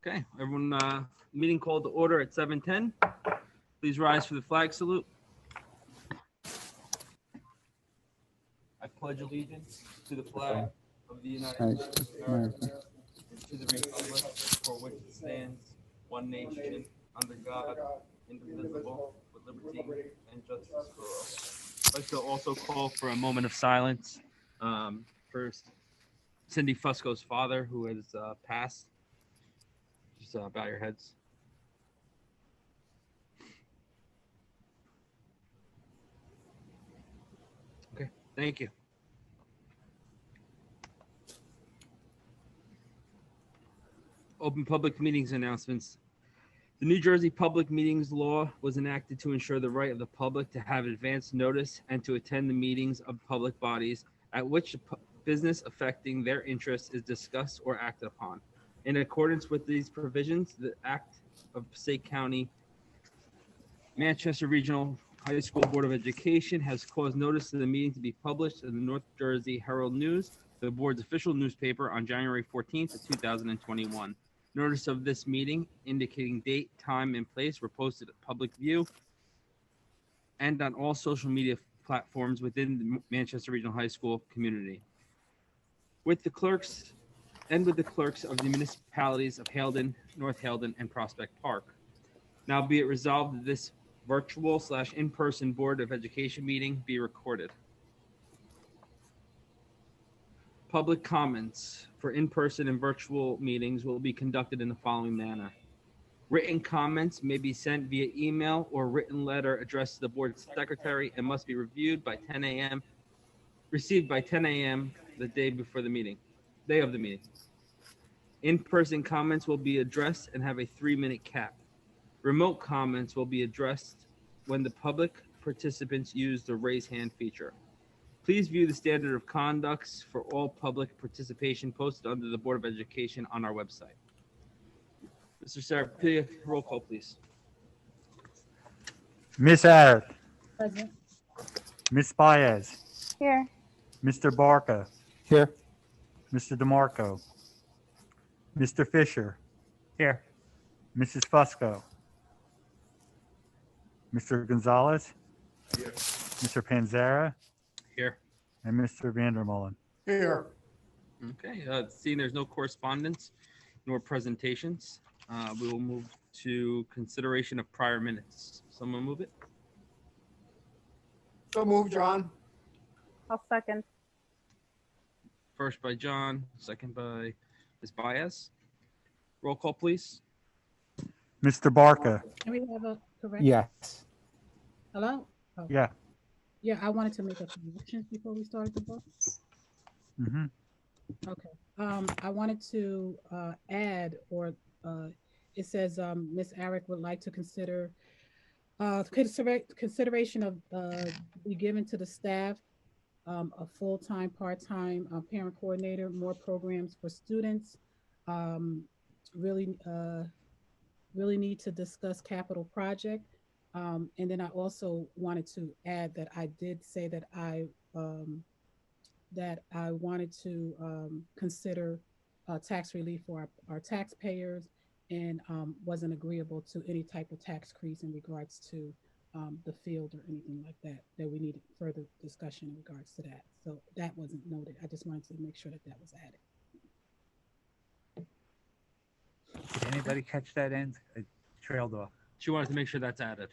Okay, everyone, meeting called to order at 7:10. Please rise for the flag salute. I pledge allegiance to the flag of the United States of America and to the republic for which it stands, one nation, under God, indivisible, with liberty and justice for all. I'd like to also call for a moment of silence for Cindy Fusco's father, who has passed. Just bow your heads. Okay, thank you. Open public meetings announcements. The New Jersey Public Meetings Law was enacted to ensure the right of the public to have advance notice and to attend the meetings of public bodies at which business affecting their interests is discussed or acted upon. In accordance with these provisions, the Act of Passaic County, Manchester Regional High School Board of Education has caused notice of the meeting to be published in the North Jersey Herald News, the board's official newspaper, on January 14th of 2021. Notice of this meeting indicating date, time, and place were posted at public view and on all social media platforms within the Manchester Regional High School community. With the clerks of the municipalities of Haledon, North Haledon, and Prospect Park. Now be it resolved that this virtual/in-person Board of Education meeting be recorded. Public comments for in-person and virtual meetings will be conducted in the following manner. Written comments may be sent via email or written letter addressed to the board secretary and must be received by 10 a.m. the day of the meeting. In-person comments will be addressed and have a 3-minute cap. Remote comments will be addressed when the public participants use the raise hand feature. Please view the standard of conducts for all public participation posted under the Board of Education on our website. Mr. Sarapia, roll call, please. Miss Arrett. Present. Miss Baez. Here. Mr. Barca. Here. Mr. DeMarco. Mr. Fisher. Here. Mrs. Fusco. Mr. Gonzalez. Here. Mr. Panzera. Here. And Mr. Vandermolen. Here. Okay, seeing there's no correspondence nor presentations, we will move to consideration of prior minutes. Someone move it? So move, John. I'll second. First by John, second by Ms. Baez. Roll call, please. Mr. Barca. Can we have a correction? Yes. Hello? Oh. Yeah. Yeah, I wanted to make a correction before we started the vote. Mm-hmm. Okay. I wanted to add, or it says Ms. Arick would like to consider consideration of be given to the staff a full-time, part-time parent coordinator, more programs for students. Really need to discuss capital project. And then I also wanted to add that I did say that I wanted to consider tax relief for our taxpayers, and wasn't agreeable to any type of tax increase in regards to the field or anything like that we needed further discussion in regards to that. So that wasn't noted. I just wanted to make sure that was added. Did anybody catch that end? I trailed off. She wanted to make sure that's added.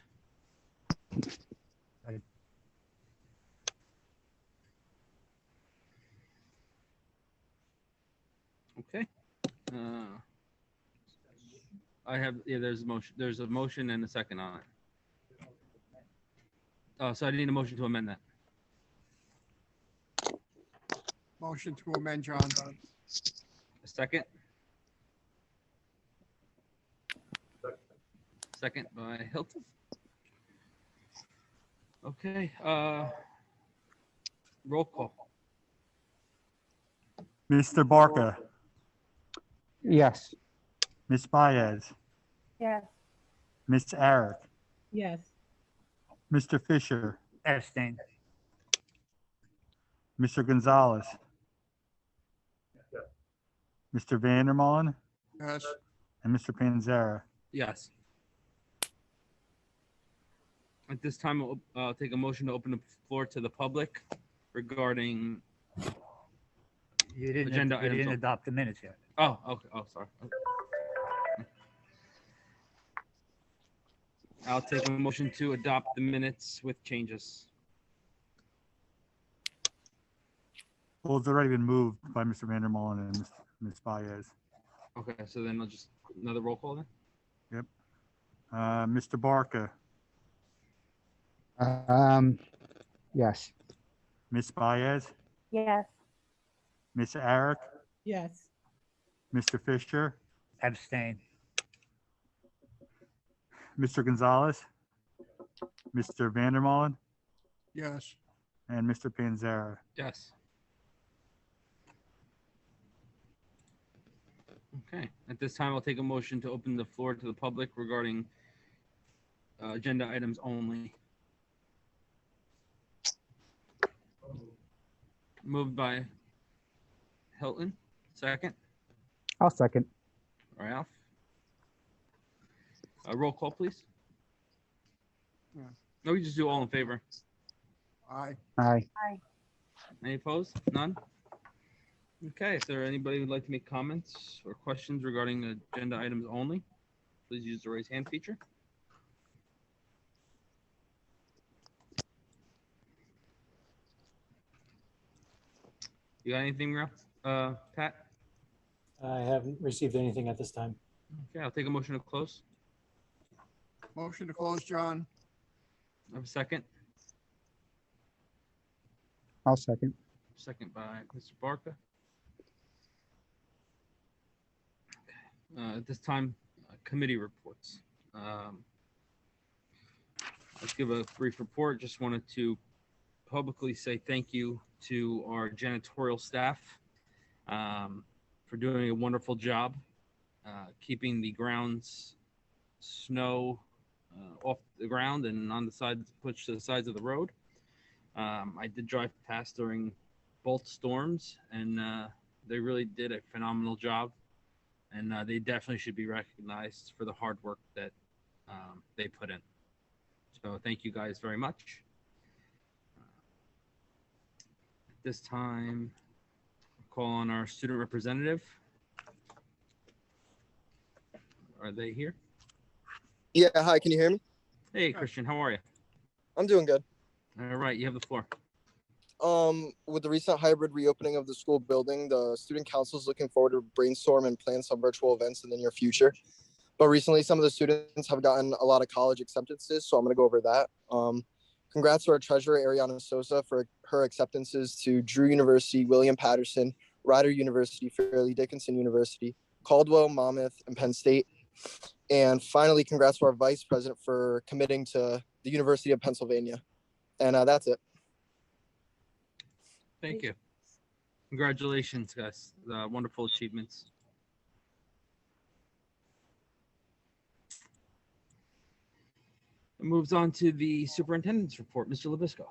Okay. There's a motion and a second on it. Oh, so I need a motion to amend that. Motion to amend, John. A second? Second by Hilton. Okay, roll call. Mr. Barca. Yes. Miss Baez. Yes. Miss Arrett. Yes. Mr. Fisher. Abstain. Mr. Gonzalez. Mr. Vandermolen. Yes. and Mr. Panzera. Yes. At this time, I'll take a motion to open the floor to the public regarding, You didn't, Agenda you items didn't on- adopt the minutes yet. oh, okay, oh, sorry. I'll take a motion to adopt the minutes with changes. Well, it's already been moved by Mr. Vandermolen and Ms. Baez. Okay, so then I'll just, another roll call then? Mr. Barca, Yes. Ms. Baez, Yes. Ms. Eric, Yes. Mr. Fisher, Abstain. Mr. Gonzalez, Mr. Vandermolen, Yes. and Mr. Panzera. Yes. Okay, at this time, I'll take a motion to open the floor to the public regarding agenda items only. Moved by Hilton, second, I'll second. Ralph. Roll call, please. Yeah. No, we just do all in favor. Aye. Aye. Any opposed? None? Okay, if there anybody who'd like to make comments or questions regarding agenda items only, please use the raise hand feature. You got anything, Ralph? Pat? I haven't received anything at this time. Okay, I'll take a motion to close. Motion to close, John. I have a second. I'll second. Second by Mr. Barca. At this time, committee reports. Let's give a brief report. Just wanted to publicly say thank you to our janitorial staff for doing a wonderful job keeping the grounds snow off the ground and on the sides, pushed to the sides of the road. I did drive past during both storms, and they really did a phenomenal job. And they definitely should be recognized for the hard work that they put in. So thank you guys very much. At this time, I'll call on our student representative. Are they here? Yeah, hi, can you hear me? Hey, Christian, how are you? I'm doing good. All right, you have the floor. With the recent hybrid reopening of the school building, the student council is looking forward to brainstorm and plan some virtual events in the near future. But recently, some of the students have gotten a lot of college acceptances, so I'm going to go over that. Congrats to our treasurer, Ariana Sosa, for her acceptances to Drew University, William Patterson, Rider University, Fairleigh Dickinson University, Caldwell, Monmouth, and Penn State. And finally, congrats to our vice president for committing to the University of Pennsylvania. And that's it. Thank you. Congratulations, guys. Wonderful achievements. It moves on to the superintendent's report. Mr. Labisco.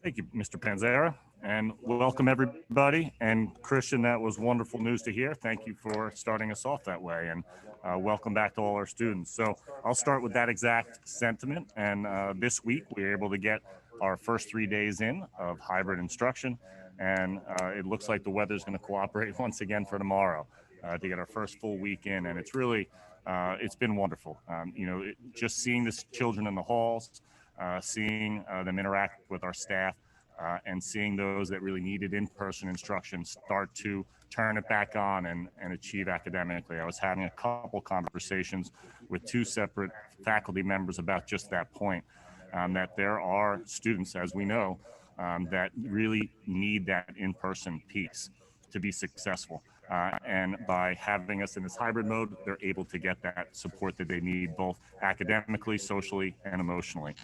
Thank you, Mr. Panzera, and welcome everybody. And Christian, that was wonderful news to hear. Thank you for starting us off that way, and welcome back to all our students. So I'll start with that exact sentiment. And this week we were able to get our first 3 days in of hybrid instruction, and it looks like the weather's going to cooperate once again for tomorrow to get our first full week in. And it's really, it's been wonderful. Just seeing the children in the halls, seeing them interact with our staff, and seeing those that really needed in-person instruction start to turn it back on and achieve academically. I was having a couple conversations with 2 separate faculty members about just that point, that there are students, as we know, that really need that in-person piece to be successful. And by having us in this hybrid mode, they're able to get that support that they need, both academically, socially, and emotionally.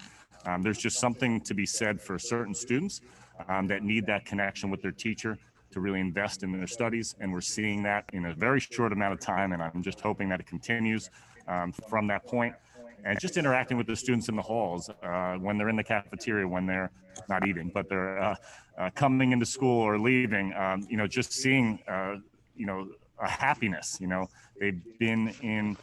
There's just something to be said for certain students that need that connection with their teacher to really invest in their studies. And we're seeing that in a very short amount of time. And I'm just hoping that it continues from that point. And just interacting with the students in the halls when they're in the cafeteria, when they're not eating, but they're coming into school or leaving, just seeing, a happiness. You know, they've been in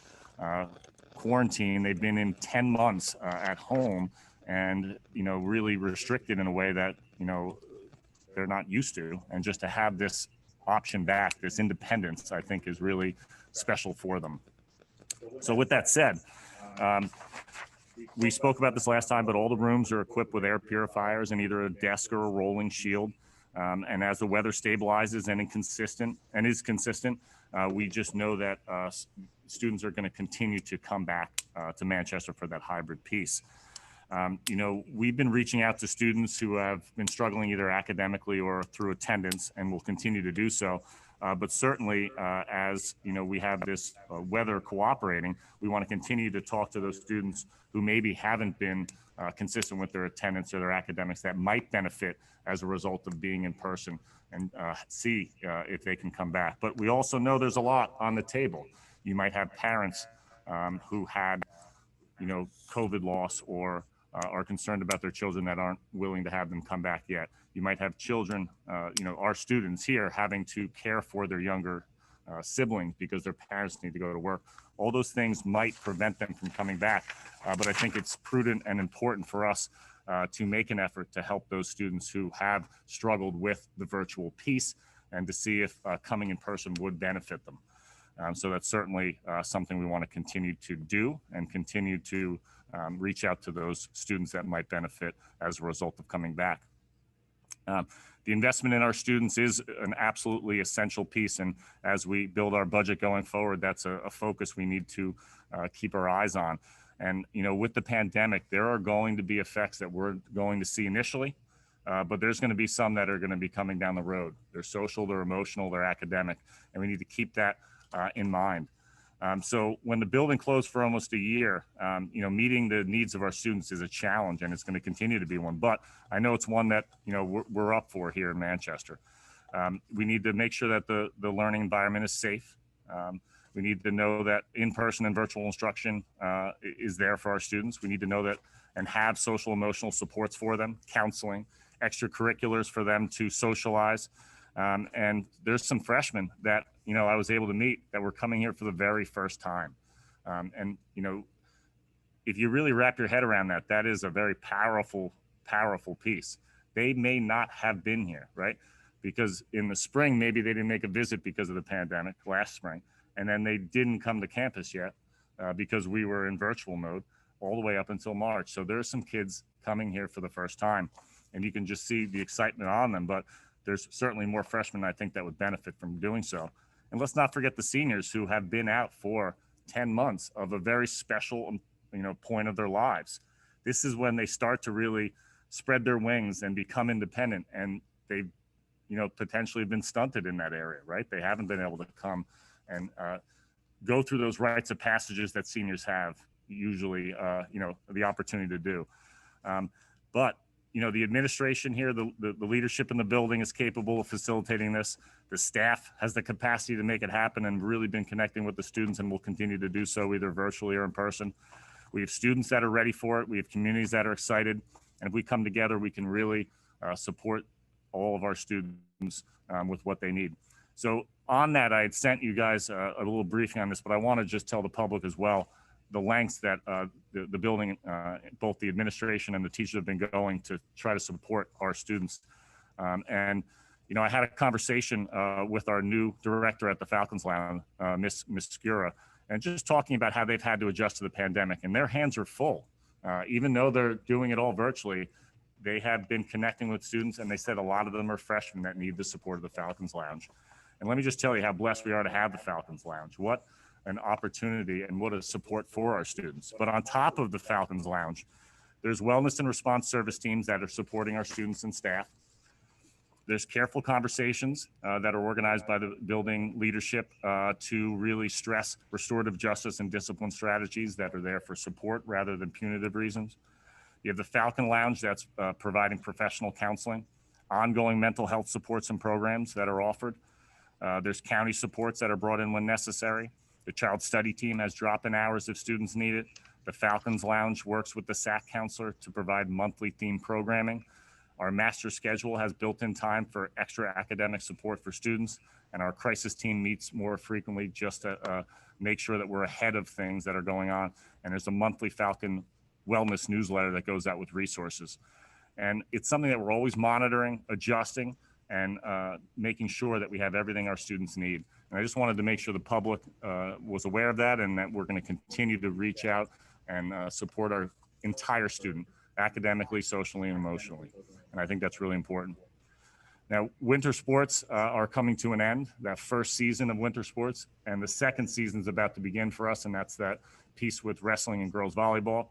quarantine, they've been in 10 months at home, and, you know, really restricted in a way that, you know, they're not used to. And just to have this option back, this independence, I think is really special for them. So with that said, we spoke about this last time, but all the rooms are equipped with air purifiers and either a desk or a rolling shield. And as the weather stabilizes and is consistent, we just know that students are going to continue to come back to Manchester for that hybrid piece. You know, we've been reaching out to students who have been struggling either academically or through attendance, and will continue to do so. But certainly, as you know, we have this weather cooperating, we want to continue to talk to those students who maybe haven't been consistent with their attendance or their academics that might benefit as a result of being in person, and see if they can come back. But we also know there's a lot on the table. You might have parents who had, you know, COVID loss, or are concerned about their children that aren't willing to have them come back yet. You might have children, you know, our students here having to care for their younger siblings because their parents need to go to work. All those things might prevent them from coming back. But I think it's prudent and important for us to make an effort to help those students who have struggled with the virtual piece, and to see if coming in person would benefit them. So that's certainly something we want to continue to do, and continue to reach out to those students that might benefit as a result of coming back. The investment in our students is an absolutely essential piece, and as we build our budget going forward, that's a focus we need to keep our eyes on. And, you know, with the pandemic, there are going to be effects that we're going to see initially, but there's going to be some that are going to be coming down the road. They're social, they're emotional, they're academic, and we need to keep that in mind. So when the building closed for almost a year, you know, meeting the needs of our students is a challenge, and it's going to continue to be one. But I know it's one that, you know, we're up for here in Manchester. We need to make sure that the learning environment is safe. We need to know that in-person and virtual instruction is there for our students. We need to know that and have social emotional supports for them, counseling, extracurriculars for them to socialize. And there's some freshmen that, you know, I was able to meet that were coming here for the very first time. And, you know, if you really wrap your head around that, that is a very powerful, powerful piece. They may not have been here, right? Because in the spring, maybe they didn't make a visit because of the pandemic last spring. And then they didn't come to campus yet because we were in virtual mode all the way up until March. So there's some kids coming here for the first time, and you can just see the excitement on them. But there's certainly more freshmen, I think, that would benefit from doing so. And let's not forget the seniors who have been out for 10 months of a very special, you know, point of their lives. This is when they start to really spread their wings and become independent. And they've, you know, potentially been stunted in that area, right? They haven't been able to come and go through those rites of passages that seniors have usually, you know, the opportunity to do. But you know, the administration here, the leadership in the building is capable of facilitating this. The staff has the capacity to make it happen, and really been connecting with the students, and will continue to do so either virtually or in person. We have students that are ready for it. We have communities that are excited. And if we come together, we can really support all of our students with what they need. So on that, I had sent you guys a little briefing on this, but I want to just tell the public as well the lengths that the building, both the administration and the teachers have been going to try to support our students. And, you know, I had a conversation with our new director at the Falcons Lounge, Miss Skura, and just talking about how they've had to adjust to the pandemic, and their hands are full. Even though they're doing it all virtually, they have been connecting with students, and they said a lot of them are freshmen that need the support of the Falcons Lounge. And let me just tell you how blessed we are to have the Falcons Lounge. What an opportunity and what a support for our students. But on top of the Falcons Lounge, there's wellness and response service teams that are supporting our students and staff. There's careful conversations that are organized by the building leadership to really stress restorative justice and discipline strategies that are there for support rather than punitive reasons. You have the Falcon Lounge that's providing professional counseling, ongoing mental health supports and programs that are offered. There's county supports that are brought in when necessary. The child study team has drop-in hours if students need it. The Falcons Lounge works with the SAC counselor to provide monthly themed programming. Our master schedule has built-in time for extra academic support for students, and our crisis team meets more frequently just to make sure that we're ahead of things that are going on. And there's a monthly Falcon Wellness newsletter that goes out with resources. And it's something that we're always monitoring, adjusting, and making sure that we have everything our students need. And I just wanted to make sure the public was aware of that, and that we're going to continue to reach out and support our entire student, academically, socially, and emotionally. And I think that's really important. Now, winter sports are coming to an end, that first season of winter sports, and the second season is about to begin for us, and that's that piece with wrestling and girls volleyball.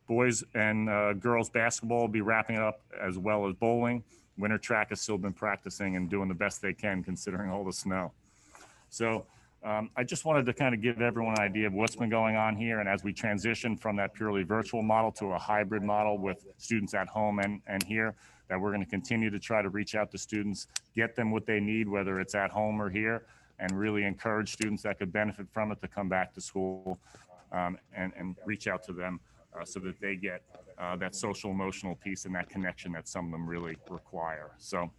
Boys and girls basketball will be wrapping up, as well as bowling. Winter track has still been practicing and doing the best they can considering all the snow. So I just wanted to kind of give everyone an idea of what's been going on here. And as we transition from that purely virtual model to a hybrid model with students at home and here, that we're going to continue to try to reach out to students, get them what they need, whether it's at home or here, and really encourage students that could benefit from it to come back to school and reach out to them so that they get that social emotional piece and that connection that some of them really require. So,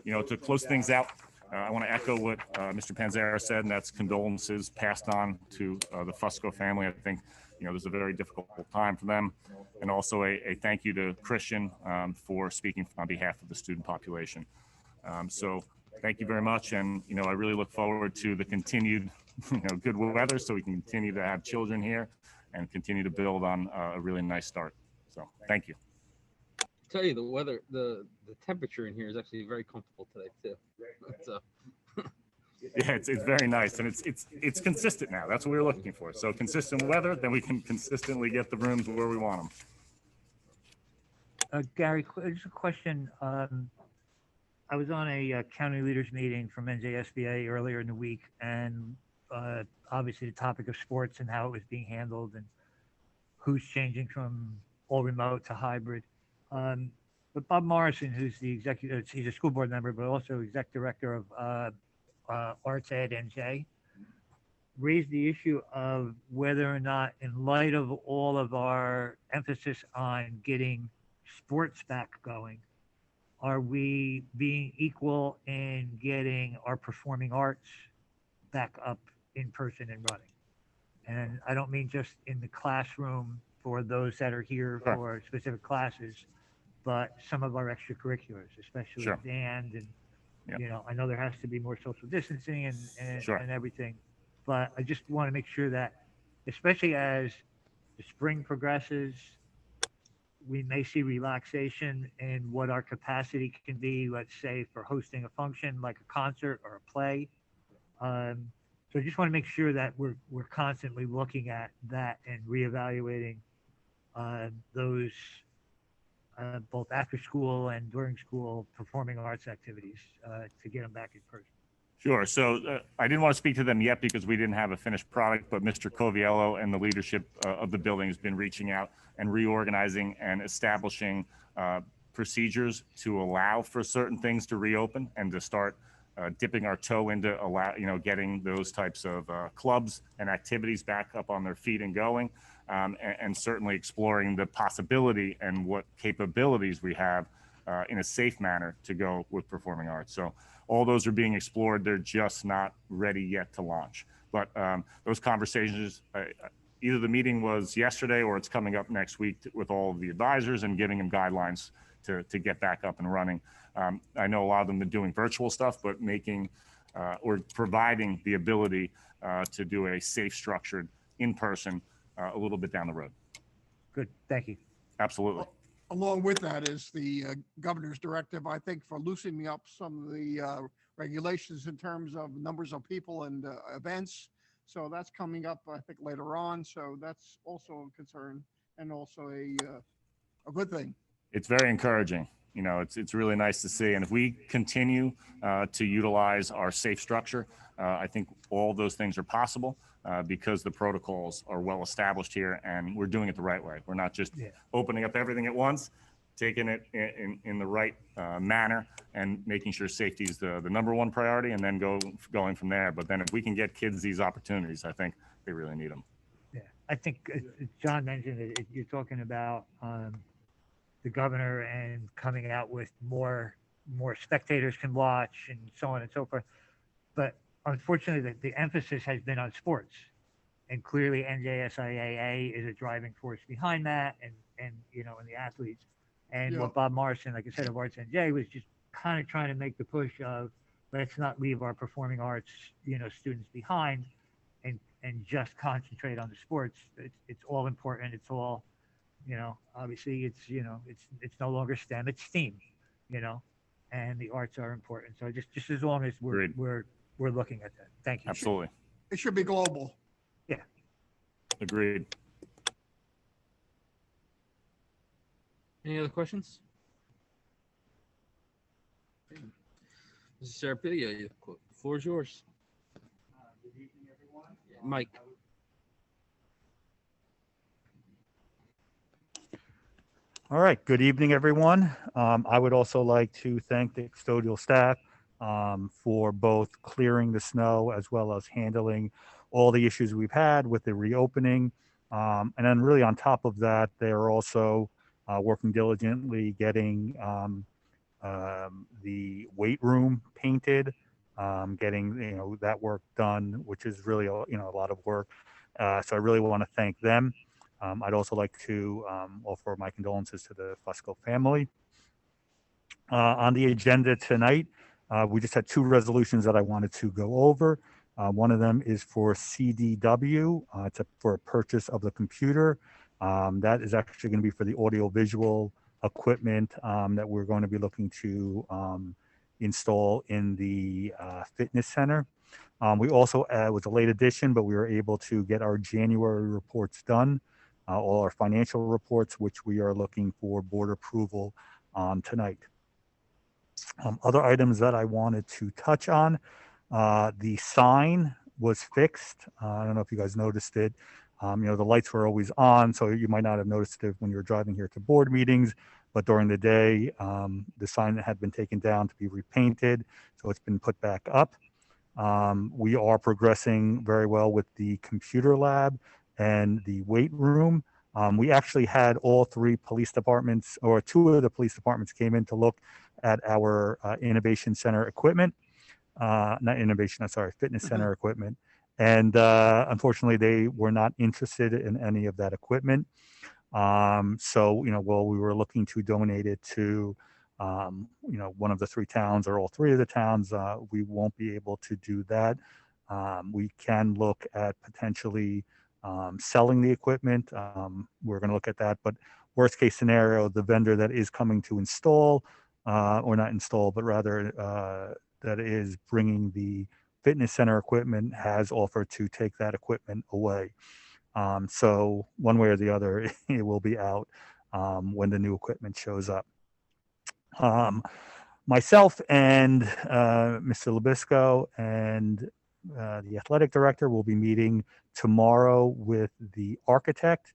you know, to close things out, I want to echo what Mr. Panzera said, and that's condolences passed on to the Fusco family. I think, you know, there's a very difficult time for them. And also a thank you to Christian for speaking on behalf of the student population. So thank you very much. And, you know, I really look forward to the continued, good weather so we can continue to have children here and continue to build on a really nice start. So thank you. Tell you the weather, the temperature in here is actually very comfortable today too. So. Yeah, it's very nice, and it's consistent now. That's what we were looking for. So consistent weather, then we can consistently get the rooms where we want them. Gary, just a question. I was on a county leaders meeting from NJSBA earlier in the week, and obviously the topic of sports and how it was being handled and who's changing from all remote to hybrid. But Bob Morrison, who's the executive, he's a school board member, but also exec director of Arts Ed NJ, raised the issue of whether or not, in light of all of our emphasis on getting sports back going, are we being equal in getting our performing arts back up in person and running? And I don't mean just in the classroom for those that are here Sure. for specific classes, but some of our extracurriculars, especially Sure. band and, Yep. you know, I know there has to be more social distancing and, Sure. and everything, but I just want to make sure that, especially as the spring progresses, we may see relaxation in what our capacity can be, let's say, for hosting a function like a concert or a play. So I just want to make sure that we're constantly looking at that and reevaluating those both after school and during school performing arts activities to get them back in person. Sure. So I didn't want to speak to them yet because we didn't have a finished product, but Mr. Coviello and the leadership of the building has been reaching out and reorganizing and establishing procedures to allow for certain things to reopen and to start dipping our toe into getting those types of clubs and activities back up on their feet and going, and certainly exploring the possibility and what capabilities we have in a safe manner to go with performing arts. So all those are being explored. They're just not ready yet to launch. But those conversations, either the meeting was yesterday or it's coming up next week with all of the advisors and giving them guidelines to get back up and running. I know a lot of them have been doing virtual stuff, but making or providing the ability to do a safe, structured, in-person a little bit down the road. Good, thank you. Absolutely. Along with that is the governor's directive, I think, for loosening up some of the regulations in terms of numbers of people and events. So that's coming up, I think, later on. So that's also a concern and also a good thing. It's very encouraging. You know, it's really nice to see. And if we continue to utilize our safe structure, I think all those things are possible because the protocols are well established here and we're doing it the right way. We're not just opening up everything at once, taking it in the right manner and making sure safety is the number one priority and then going from there. But then if we can get kids these opportunities, I think they really need them. Yeah, I think John mentioned it. You're talking about the governor and coming out with more spectators can watch and so on and so forth. But unfortunately, the emphasis has been on sports, and clearly NJSIAA is a driving force behind that, and the athletes. And Yeah. what Bob Morrison, like I said, of Arts NJ, was just kind of trying to make the push of let's not leave our performing arts, students behind, and just concentrate on the sports. It's all important. It's all, obviously it's no longer STEM, it's STEAM, and the arts are important. So just as long as Agreed. we're looking at that. Thank you. Absolutely. It should be global. Agreed. Any other questions? Mrs. Serapilia, the floor is yours. Good evening, everyone. Mike. All right. Good evening, everyone. I would also like to thank the custodial staff for both clearing the snow as well as handling all the issues we've had with the reopening. And then really on top of that, they're also working diligently getting the weight room painted, getting that work done, which is really a lot of work. So I really want to thank them. I'd also like to offer my condolences to the Fusco family. On the agenda tonight, we just had two resolutions that I wanted to go over. One of them is for CDW. It's for a purchase of the computer. That is actually going to be for the audiovisual equipment that we're going to be looking to install in the fitness center. We also, it was a late addition, but we were able to get our January reports done, all our financial reports, which we are looking for board approval on tonight. Other items that I wanted to touch on, the sign was fixed. I don't know if you guys noticed it. The lights were always on, so you might not have noticed it when you were driving here to board meetings, but during the day, the sign had been taken down to be repainted, so it's been put back up. We are progressing very well with the computer lab and the weight room. We actually had all three police departments, or two of the police departments came in to look at our innovation center equipment. Not innovation, I'm sorry, fitness center equipment. And unfortunately, they were not interested in any of that equipment. So, while we were looking to donate it to, one of the three towns or all three of the towns, we won't be able to do that. We can look at potentially selling the equipment. We're going to look at that, but worst case scenario, the vendor that is coming to install, or not install, but rather that is bringing the fitness center equipment has offered to take that equipment away. So one way or the other, it will be out when the new equipment shows up. Myself and Mr. Labisco and the athletic director will be meeting tomorrow with the architect,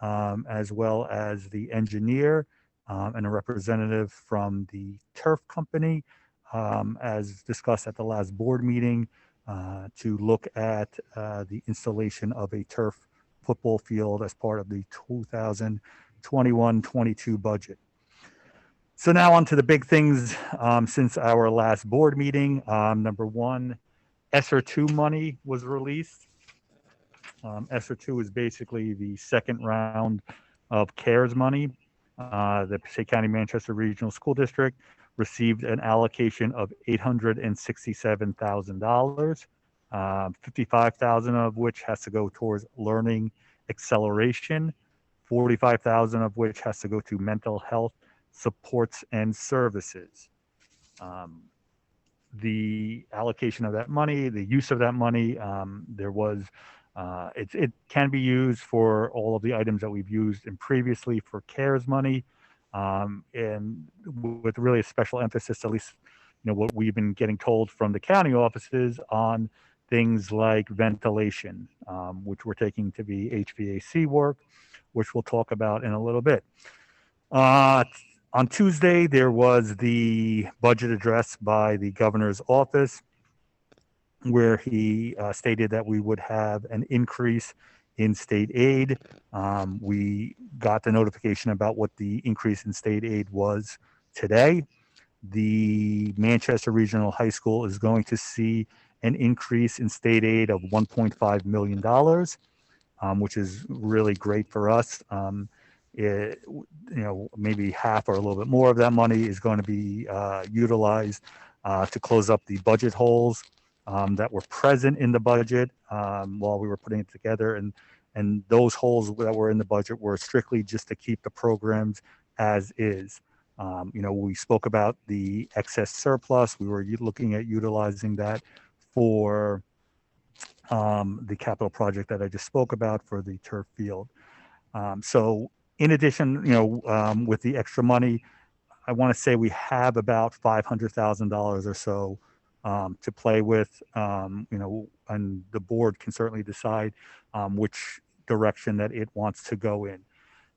as well as the engineer and a representative from the turf company, as discussed at the last board meeting, to look at the installation of a turf football field as part of the 2021-22 budget. So now on to the big things since our last board meeting. Number one, ESSER 2 money was released. ESSER 2 is basically the second round of CARES money. The Passaic County Manchester Regional School District received an allocation of $867,000, $55,000 of which has to go towards learning acceleration, $45,000 of which has to go to mental health supports and services. The allocation of that money, the use of that money, it can be used for all of the items that we've used in previously for CARES money, and with really a special emphasis, at least what we've been getting told from the county offices, on things like ventilation, which we're taking to be HVAC work, which we'll talk about in a little bit. On Tuesday, there was the budget address by the governor's office, where he stated that we would have an increase in state aid. We got the notification about what the increase in state aid was today. The Manchester Regional High School is going to see an increase in state aid of $1.5 million, which is really great for us. Maybe half or a little bit more of that money is going to be utilized to close up the budget holes that were present in the budget while we were putting it together. And those holes that were in the budget were strictly just to keep the programs as is. We spoke about the excess surplus. We were looking at utilizing that for the capital project that I just spoke about for the turf field. So in addition, with the extra money, I want to say we have about $500,000 or so to play with, and the board can certainly decide which direction that it wants to go in.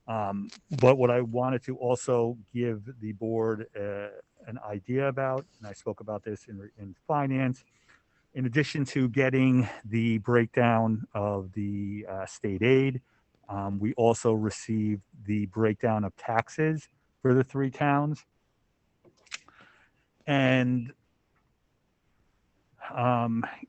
But what I wanted to also give the board an idea about, and I spoke about this in finance, in addition to getting the breakdown of the state aid, we also received the breakdown of taxes for the 3 towns. And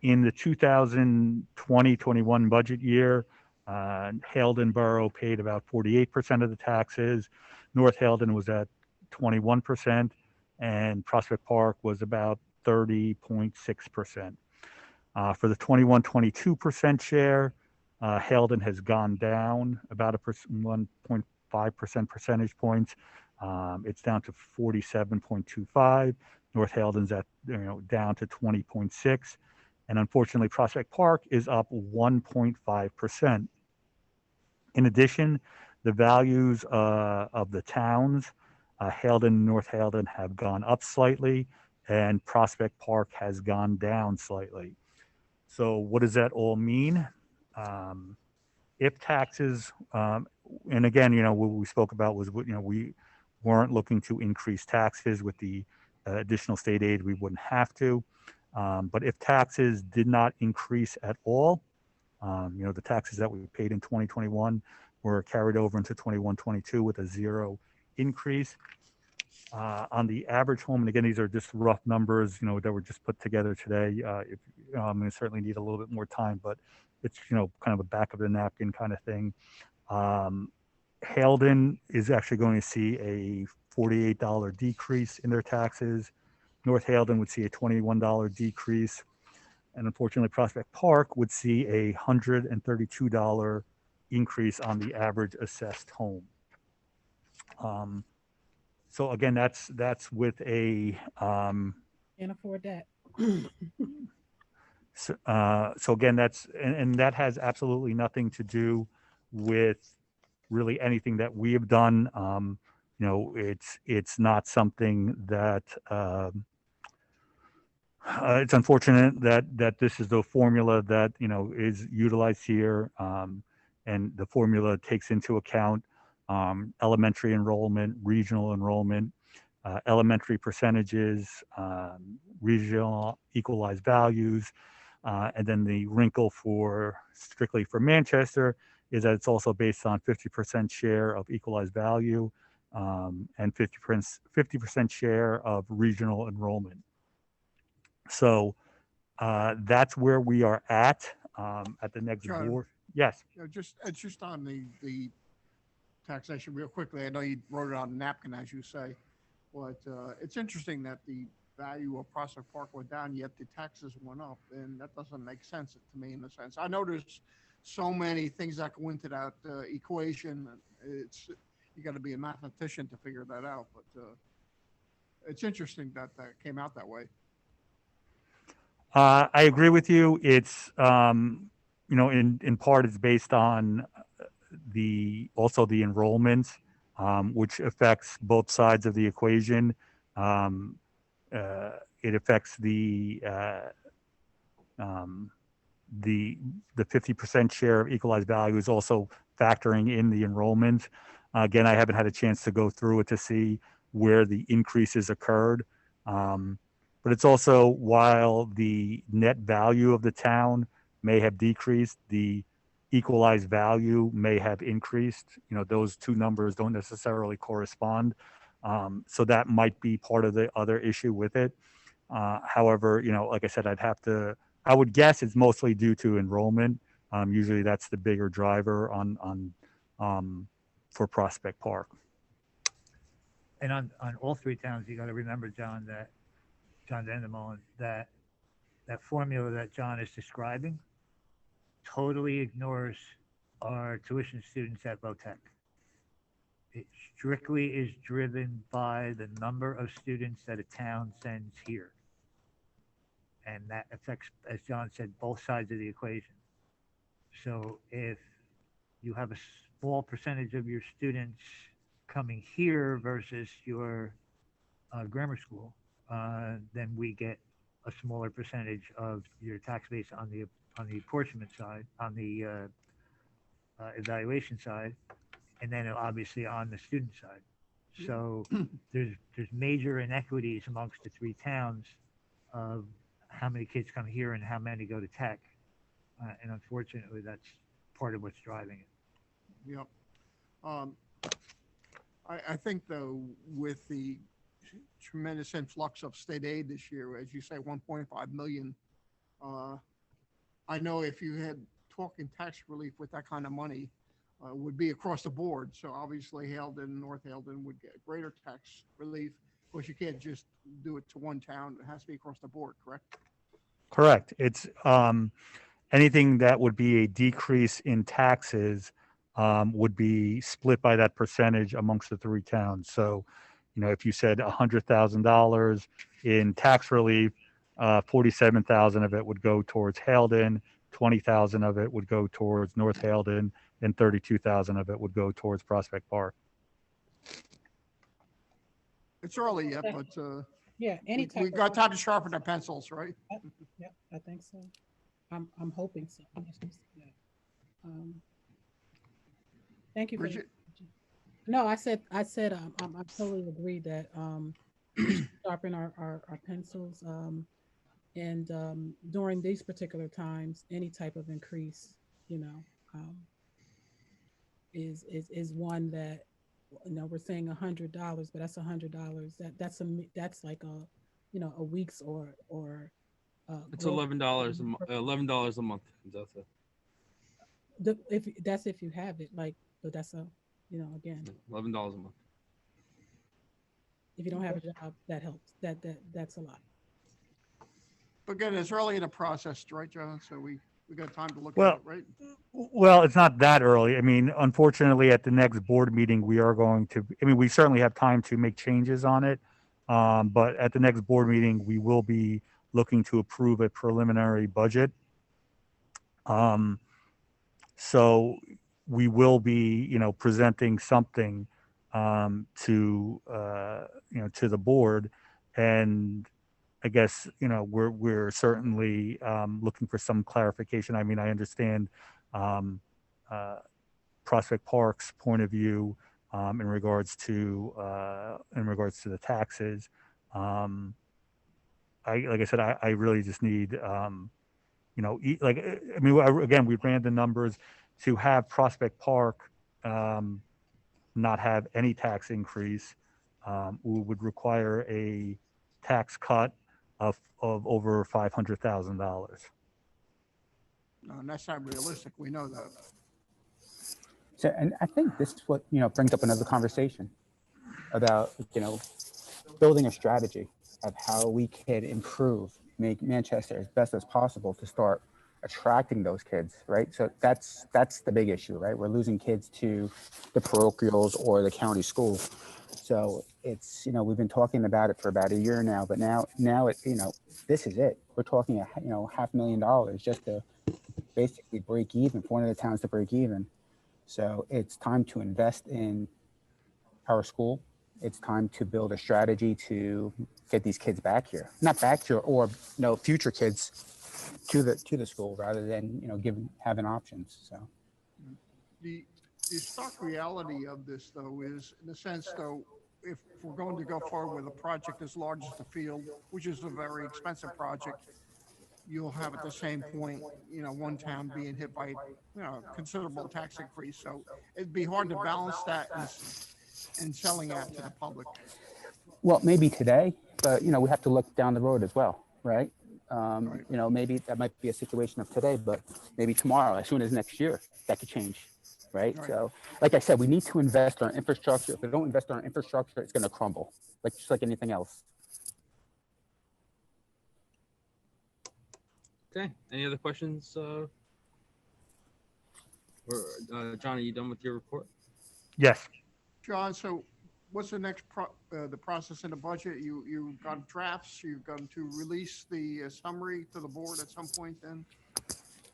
in the 2020-21 budget year, Haledon Borough paid about 48% of the taxes. North Haledon was at 21%, and Prospect Park was about 30.6%. For the 21-22% share, Haledon has gone down about 1.5% percentage points. It's down to 47.25. North Haledon's at down to 20.6, and unfortunately, Prospect Park is up 1.5%. In addition, the values of the towns, Haledon and North Haledon, have gone up slightly, and Prospect Park has gone down slightly. So what does that all mean? If taxes, and again, what we spoke about was, we weren't looking to increase taxes with the additional state aid. We wouldn't have to. But if taxes did not increase at all, the taxes that we paid in 2021 were carried over into 21-22 with a 0 increase. On the average home, and again, these are just rough numbers, that were just put together today. I'm going to certainly need a little bit more time, but it's, kind of a back of the napkin kind of thing. Haledon is actually going to see a $48 decrease in their taxes. North Haledon would see a $21 decrease. And unfortunately, Prospect Park would see a $132 increase on the average assessed home. So again, that's with a Can't afford that. so again, and that has absolutely nothing to do with really anything that we have done. It's not something that it's unfortunate that this is the formula that is utilized here, and the formula takes into account elementary enrollment, regional enrollment, elementary percentages, regional equalized values, and then the wrinkle strictly for Manchester is that it's also based on 50% share of equalized value and 50% share of regional enrollment. So that's where we are at the next John, board. Yes. Just on the taxation real quickly. I know you wrote it on a napkin, as you say, but it's interesting that the value of Prospect Park went down, yet the taxes went up, and that doesn't make sense to me in a sense. I know there's so many things that go into that equation. You got to be a mathematician to figure that out, but it's interesting that came out that way. I agree with you. It's in part it's based on also the enrollments, which affects both sides of the equation. It affects the 50% share of equalized value is also factoring in the enrollment. Again, I haven't had a chance to go through it to see where the increases occurred. But it's also, while the net value of the town may have decreased, the equalized value may have increased. Those two numbers don't necessarily correspond. So that might be part of the other issue with it. However, like I said, I would guess it's mostly due to enrollment. Usually that's the bigger driver for Prospect Park. And on all three towns, you got to remember, John Vandermolen, that formula that John is describing totally ignores our tuition students at Vo-Tech. It strictly is driven by the number of students that a town sends here. And that affects, as John said, both sides of the equation. So if you have a small percentage of your students coming here versus your grammar school, then we get a smaller percentage of your tax base on the apportionment side, on the evaluation side, and then obviously on the student side. So there's major inequities amongst the three towns of how many kids come here and how many go to tech, and unfortunately, that's part of what's driving it. Yep. I think though, with the tremendous influx of state aid this year, as you say, 1.5 million. I know if you had talking tax relief with that kind of money, would be across the board. So obviously Haledon, North Haledon would get greater tax relief. Of course, you can't just do it to one town. It has to be across the board, correct? Correct. It's anything that would be a decrease in taxes would be split by that percentage amongst the three towns. So, if you said $100,000 in tax relief, 47,000 of it would go towards Haledon, 20,000 of it would go towards North Haledon, and 32,000 of it would go towards Prospect Park. It's early yet, but Yeah, any type we of. got time to sharpen our pencils, right? Yeah, I think so. I'm hoping so. Yeah. Thank you for Bridget? No, I said I totally agree that we should sharpen our pencils, and during these particular times, any type of increase, is one that we're saying $100, but that's $100 that's like a week's or It's growth. $11 $11 a month. If you have it, but that's again, $11 a month. if you don't have a job, that helps. That's a lot. But again, it's early in the process, right, John? So we got time to look Well, at it, right? Well, it's not that early. I mean, unfortunately, at the next board meeting, we certainly have time to make changes on it. But at the next board meeting, we will be looking to approve a preliminary budget. So we will be, presenting something to the board, and I guess we're certainly looking for some clarification. I mean, I understand Prospect Park's point of view in regards to the taxes. Like I said, I really just need again, we ran the numbers to have Prospect Park not have any tax increase. We would require a tax cut of over $500,000. No, and that's not realistic. We know that. So, and I think this is what, brings up another conversation about, building a strategy of how we can make Manchester as best as possible to start attracting those kids, right? So that's the big issue, right? We're losing kids to the parochials or the county school. So it's, we've been talking about it for about a year now, but now it, this is it. We're talking, $500,000 just to basically break even for one of the towns to break even. So it's time to invest in our school. It's time to build a strategy to get these kids back here, not back here, or future kids to the school rather than having options. So The stark reality of this, though, is in the sense, though, if we're going to go forward with a project as large as the field, which is a very expensive project, you'll have at the same point, one town being hit by, considerable tax increase. So it'd be hard to balance that and selling that to the public. Well, maybe today, but we have to look down the road as well, right? Right. Maybe that might be a situation of today, but maybe tomorrow, as soon as next year, that could change, right? Right. So, like I said, we need to invest in our infrastructure. If we don't invest in our infrastructure, it's going to crumble, just like anything else. Okay. Any other questions? John, are you done with your report? Yes. John, so what's the next the process in the budget? You got drafts, you're going to release the summary to the board at some point then?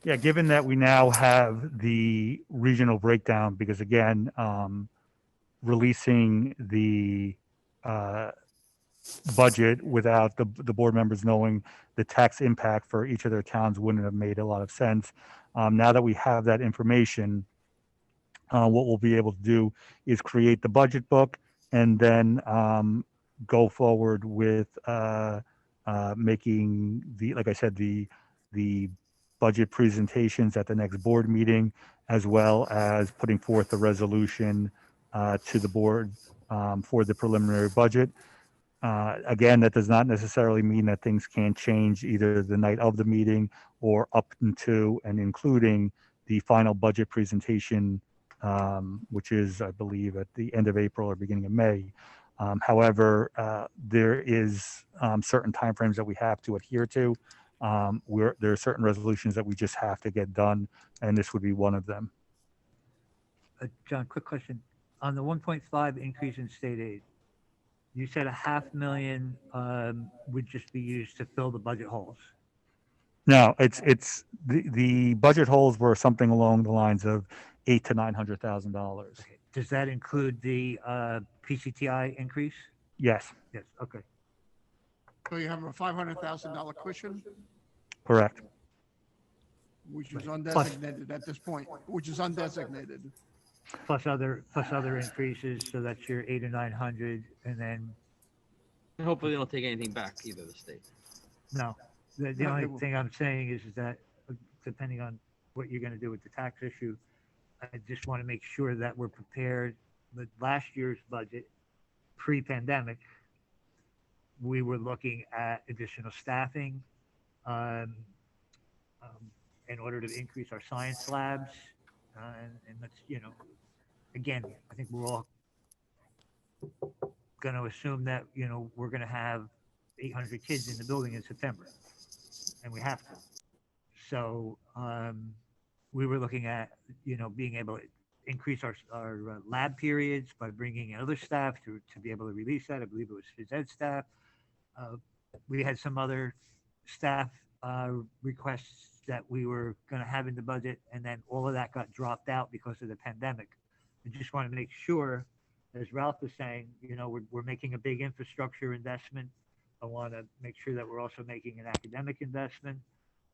Yeah, given that we now have the regional breakdown, because again, releasing the budget without the board members knowing the tax impact for each of their towns wouldn't have made a lot of sense. Now that we have that information, what we'll be able to do is create the budget book and then go forward with making like I said, the budget presentations at the next board meeting, as well as putting forth the resolution to the board for the preliminary budget. Again, that does not necessarily mean that things can't change either the night of the meeting or up into and including the final budget presentation, which is, I believe, at the end of April or beginning of May. However, there is certain timeframes that we have to adhere to. There are certain resolutions that we just have to get done, and this would be one of them. John, quick question. On the 1.5 increase in state aid, you said $500,000 would just be used to fill the budget holes. No, it's the budget holes were something along the lines of $800,000 to $900,000. Okay. Does that include the PCTI increase? Yes, Yes. Okay. So you have a $500,000 cushion, correct. which is undesignated at this point, Plus other increases, so that's your 800 or 900, and then And hopefully they don't take anything back either, the state. no. The only thing I'm saying is that depending on what you're going to do with the tax issue, I just want to make sure that we're prepared. With last year's budget, pre-pandemic, we were looking at additional staffing in order to increase our science labs, and that's again, I think we're all going to assume that we're going to have 800 kids in the building in September, and we have to. So we were looking at being able to increase our lab periods by bringing in other staff to be able to release that. I believe it was phys ed staff. We had some other staff requests that we were going to have in the budget, and then all of that got dropped out because of the pandemic. I just want to make sure, as Ralph was saying, we're making a big infrastructure investment. I want to make sure that we're also making an academic investment,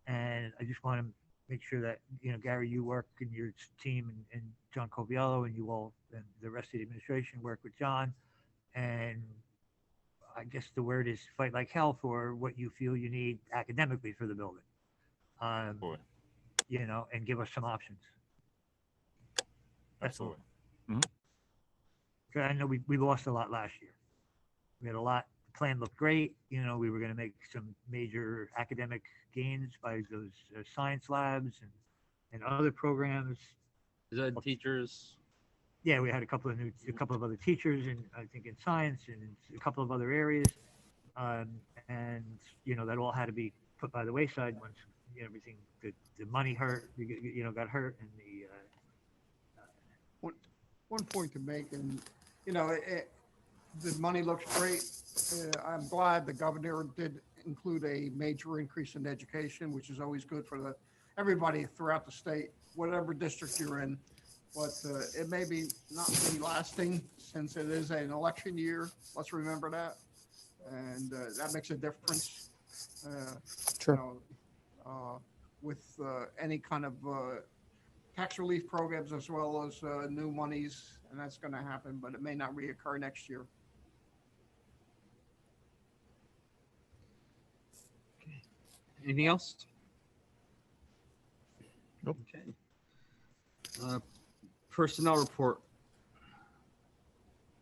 and I just want to make sure that Gary, you work in your team, and John Coviello, and you all, and the rest of the administration work with John, and I guess the word is fight like hell for what you feel you need academically for the building, and give us some options. Absolutely. I know we lost a lot last year. We had a lot. The plan looked great. We were going to make some major academic gains by those science labs and other programs. Is that teachers? Yeah, we had a couple of other teachers, and I think in science and in a couple of other areas, and that all had to be put by the wayside once everything the money hurt, got hurt, and One point to make, and the money looks great. I'm glad the governor did include a major increase in education, which is always good for everybody throughout the state, whatever district you're in. But it may not be lasting since it is an election year. Let's remember that, and that makes a difference. Sure. With any kind of tax relief programs as well as new monies, and that's going to happen, but it may not reoccur next year. Anything else? Nope. Okay. Personnel report.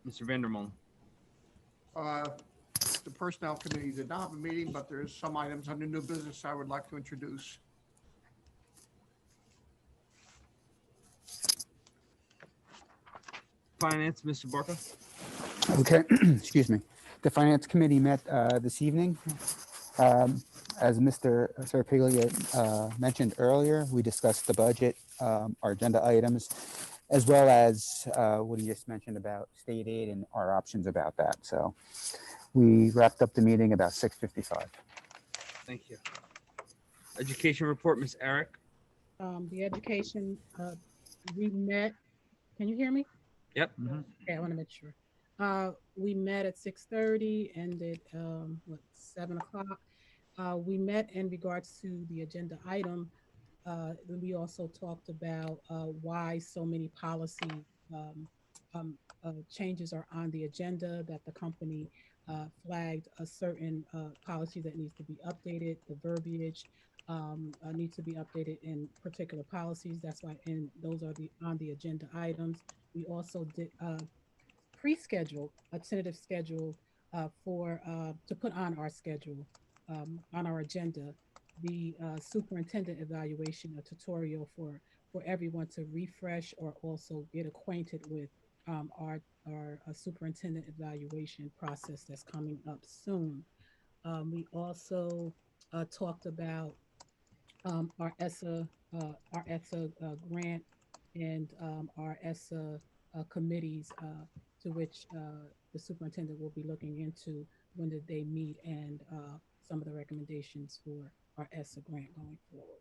Mr. Vandermolen. The Personnel Committee did not have a meeting, but there's some items under new business I would like to introduce. Finance, Mr. Barker. Okay, excuse me. The Finance Committee met this evening. As Mr. Serpiglia mentioned earlier, we discussed the budget, our agenda items, as well as what he just mentioned about state aid and our options about that. So we wrapped up the meeting about 6:55. Thank you. Education report, Ms. Eric. The education, we met, can you hear me? Yep. Okay, I want to make sure. We met at 6:30, ended, 7 o'clock. We met in regards to the agenda item. We also talked about why so many policy changes are on the agenda, that the company flagged a certain policy that needs to be updated. The verbiage needs to be updated in particular policies. That's why, and those are on the agenda items. We also did pre-schedule a tentative schedule to put on our schedule, on our agenda, the superintendent evaluation, a tutorial for everyone to refresh or also get acquainted with our superintendent evaluation process that's coming up soon. We also talked about our ESSA grant and our ESSA committees to which the superintendent will be looking into when did they meet, and some of the recommendations for our ESSA grant going forward.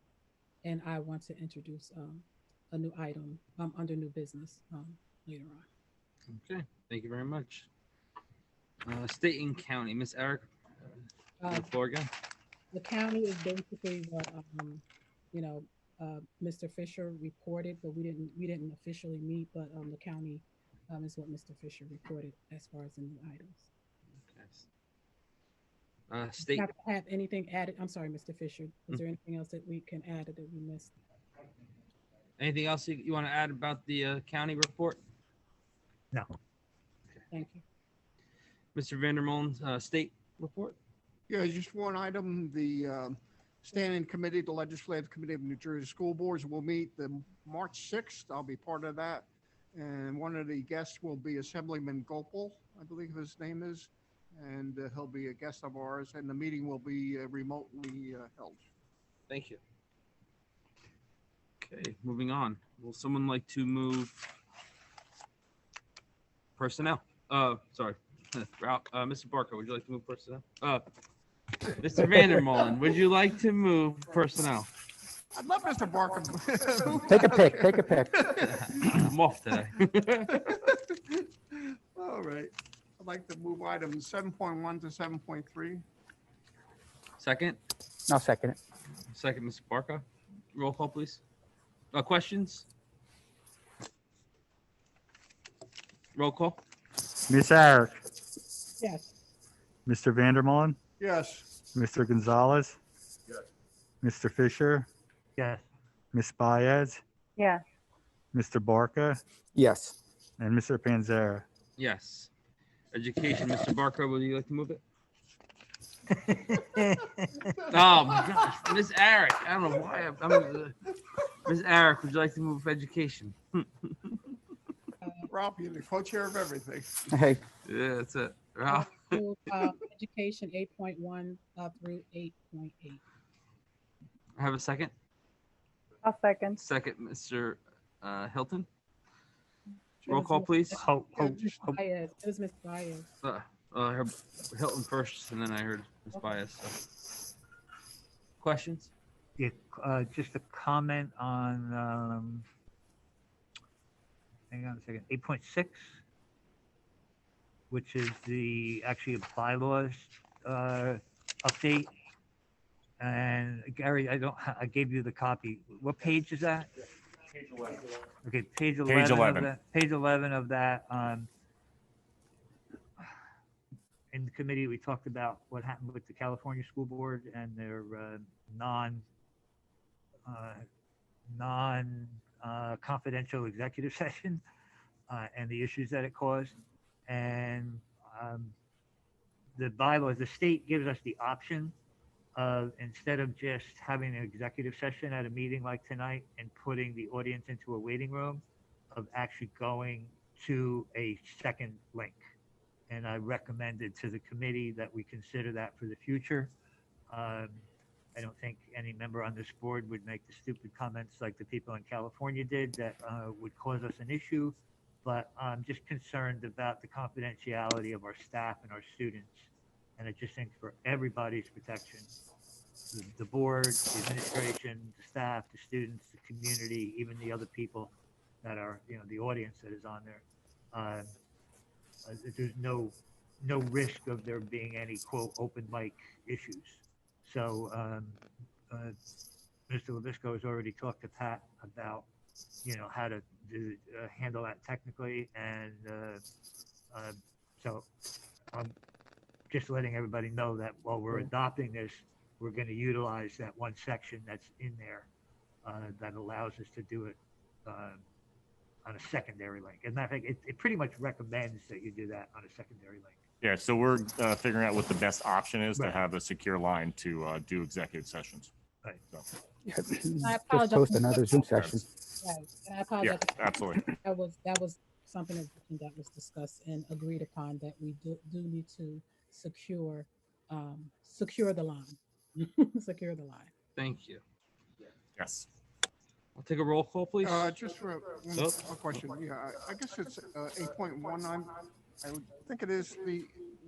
And I want to introduce a new item under new business later on. Okay, thank you very much. State and county, Ms. Eric. The floor again. The county is basically what Mr. Fisher reported, but we didn't officially meet, but the county is what Mr. Fisher reported as far as the new items. State. Have anything added? I'm sorry, Mr. Fisher. Is there anything else that we can add that we missed? Anything else you want to add about the county report? No. Thank you. Mr. Vandermolen, state report. Yeah, just one item. The Standing Committee, the Legislative Committee of New Jersey School Boards will meet the March 6th. I'll be part of that. And one of the guests will be Assemblyman Gopal, I believe his name is. And he'll be a guest of ours, and the meeting will be remotely held. Thank you. Okay, moving on. Will someone like to move personnel? Sorry. Mr. Barker, would you like to move personnel? Mr. Vandermolen, would you like to move personnel? I'd love Mr. Barker. Take a pick. Take a pick. I'm off today. All right. I'd like to move items 7.1 to 7.3. Second. I'll second it. Second, Mr. Barker. Roll call, please. Questions? Roll call. Miss Eric, Yes. Mr. Vandermolen, Yes. Mr. Gonzalez, Mr. Fisher, Yes. Miss Baez, Yeah. Mr. Barca, Yes. and Mr. Panzera. Yes. Education, Mr. Barker, would you like to move it? Oh my gosh, Miss Eric. I don't know why I'm Miss Eric, would you like to move education? Ralph, you're the co-chair of everything. Hey, Yeah, that's it. Ralph? Move, education 8.1 through 8.8. I have a second. I'll second. Second, Mr. Hilton. Roll call, please. Baez. It was Ms. Baez. I heard Hilton first, and then I heard Ms. Baez. So. Questions? Yeah, just a comment on, hang on a second, 8.6, which is the actually bylaws update. And Gary, I gave you the copy. What page is that? Page 11. Okay, page 11. Page 11. Page 11 of that. in the committee, we talked about what happened with the California School Board and their non-confidential executive session and the issues that it caused. And the bylaws, the state gives us the option of, instead of just having an executive session at a meeting like tonight and putting the audience into a waiting room, of actually going to a second link. And I recommended to the committee that we consider that for the future. I don't think any member on this board would make the stupid comments like the people in California did that would cause us an issue. But I'm just concerned about the confidentiality of our staff and our students. And I just think for everybody's protection, the board, the administration, the staff, the students, the community, even the other people that are, the audience that is on there, there's no risk of there being any quote open mic issues. So Mr. Labisco has already talked to Pat about how to handle that technically, and so I'm just letting everybody know that while we're adopting this, we're going to utilize that one section that's in there that allows us to do it on a secondary link. And I think it pretty much recommends that you do that on a secondary link. Yeah, so we're figuring out what the best option is to Right. have a secure line to do executive sessions. Right. So, I Just apologize. post another Zoom session. Right, and I yeah, apologize. absolutely. That was something that was discussed and agreed upon, that we do need to secure the line. Secure the line. Thank you. Yes. I'll take a roll call, please. Just for Oh. a question, yeah, I guess it's 8.1. I would think it is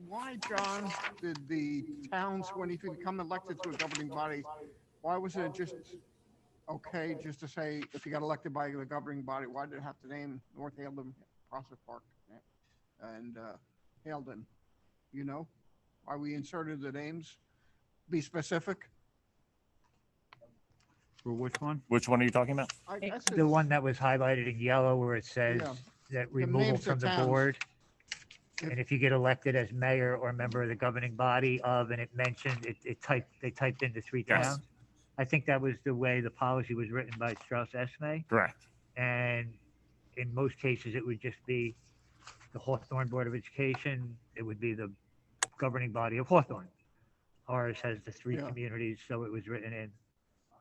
why, John, did the towns, when you become elected to a governing body, why wasn't it just okay just to say, if you got elected by the governing body, why did it have to name North Haledon, Prospect Park, and Haledon? Why we inserted the names? Be specific. For which one? Which one are you talking about? I guess The it's- one that was highlighted in yellow where it says Yeah. that The removal names of from the towns. board. If- And if you get elected as mayor or member of the governing body of, and it mentioned, they typed in the three Yes. towns. I think that was the way the policy was written by Strauss Esme. Correct. And in most cases, it would just be the Hawthorne Board of Education. It would be the governing body of Hawthorne. Ours has the three Yeah. communities, so it was written in.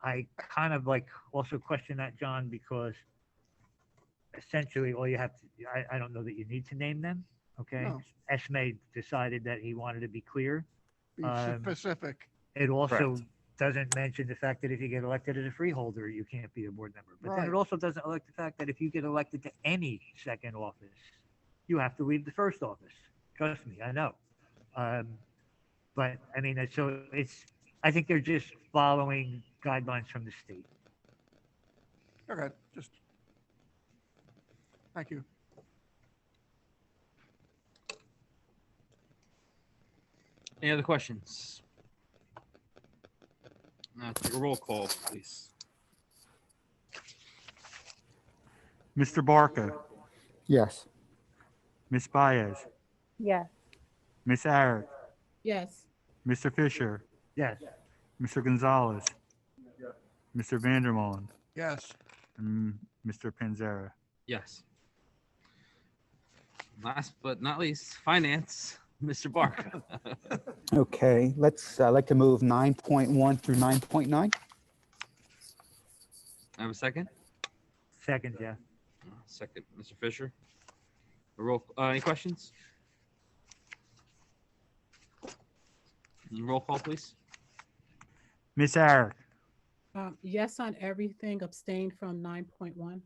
I kind of also question that, John, because essentially all you have to, I don't know that you need to name them. Okay. No. Esme decided that he wanted to be clear. Be Um, specific. It also Correct. doesn't mention the fact that if you get elected as a freeholder, you can't be a board member. But then it Right. also doesn't elect the fact that if you get elected to any second office, you have to leave the first office. Trust me, I know. But I mean, so I think they're just following guidelines from the state. Okay, thank you. Any other questions? Take a roll call, please. Mr. Barca, Yes. Ms. Baez, Yes. Ms. Arick, Yes. Mr. Fisher, Yes. Mr. Gonzalez, Mr. Vandermolen, Yes. and Mr. Panzera. Yes. Last but not least, finance, Mr. Barker. Okay, let's, I'd like to move 9.1 through 9.9. I have a second. Second, yeah. Second, Mr. Fisher. Any questions? Roll call, please. Ms. Arick, Yes on everything, abstain from 9.1.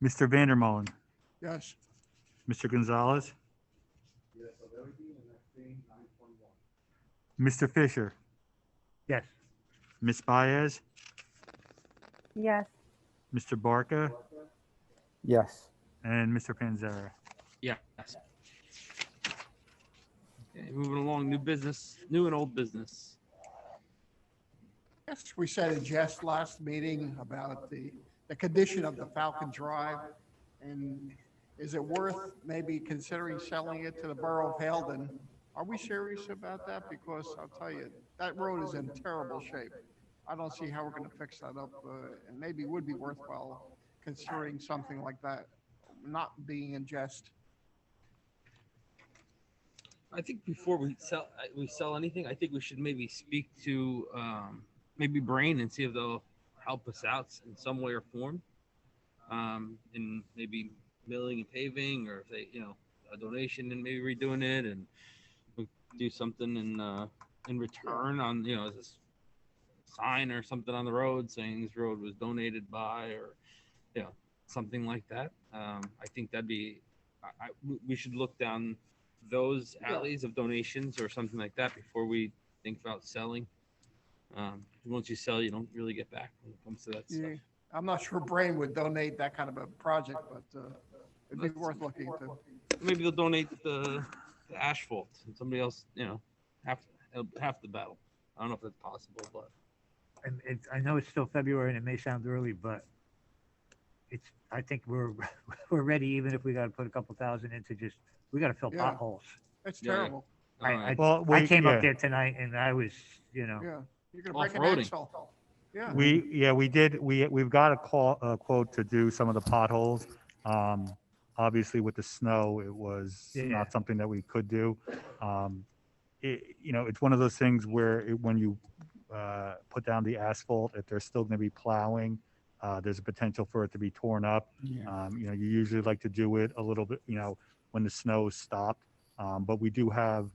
Mr. Vandermolen, Yes. Mr. Gonzalez, Mr. Fisher, Yes. Ms. Baez, Yes. Mr. Barca, Yes. and Mr. Panzera. Yes. Okay, moving along, new and old business. Yes, we said in jest last meeting about the condition of the Falcon Drive. And is it worth maybe considering selling it to the borough of Haledon? Are we serious about that? Because I'll tell you, that road is in terrible shape. I don't see how we're going to fix that up, and maybe it would be worthwhile considering something like that, not being in jest. I think before we sell anything, I think we should maybe speak to maybe Brain and see if they'll help us out in some way or form, in maybe milling and paving, or if they, a donation and maybe redoing it, and we do something in return on, this sign or something on the road saying this road was donated by, or something like that. I think that'd be, we should look down those alleys of donations or something like that before we think about selling. Once you sell, you don't really get back when it comes to that stuff. Yeah, I'm not sure Brain would donate that kind of a project, but it'd be worth looking into. Maybe they'll donate the asphalt, and somebody else, half the battle. I don't know if that's possible, but And I know it's still February and it may sound early, but I think we're we're ready, even if we got to put a couple thousand into we got to fill Yeah. potholes. It's Yeah, yeah. terrible. I came up there tonight and I was, Yeah, you're gonna break an Off-roading. axle. Yeah. We've got a quote to do some of the potholes. Obviously with the snow, it was not something that we could do. It's one of those things where when you put down the asphalt, if there's still going to be plowing, there's a potential for it to be torn up. Yeah. You usually like to do it a little bit, when the snow's stopped. But we do have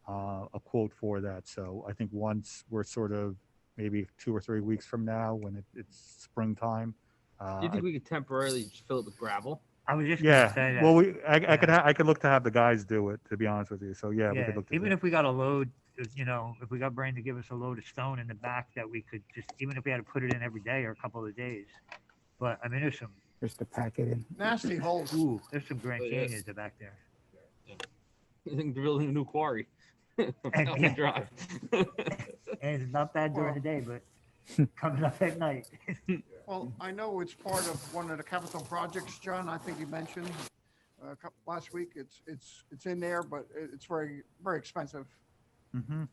a quote for that. So I think once we're sort of maybe 2 or 3 weeks from now, when it's springtime. do you think we could temporarily just fill it with gravel? I was just gonna say that. Well, I could look to have the guys do it, to be honest with you. So we could look to even do if we got a load, if we got Brain to give us a load of stone in the back that we could just, even if we had to put it in every day or a couple of days. But I mean, Just to pack it in. Nasty holes. there's some Grand Oh, yeah. Canyons back there. I think they're building a new quarry. And- Yeah. Drive. And it's not bad during the day, but coming up at night. Well, I know it's part of one of the capital projects, John. I think you mentioned last week. It's in there, but it's very, very expensive. Mm-hmm.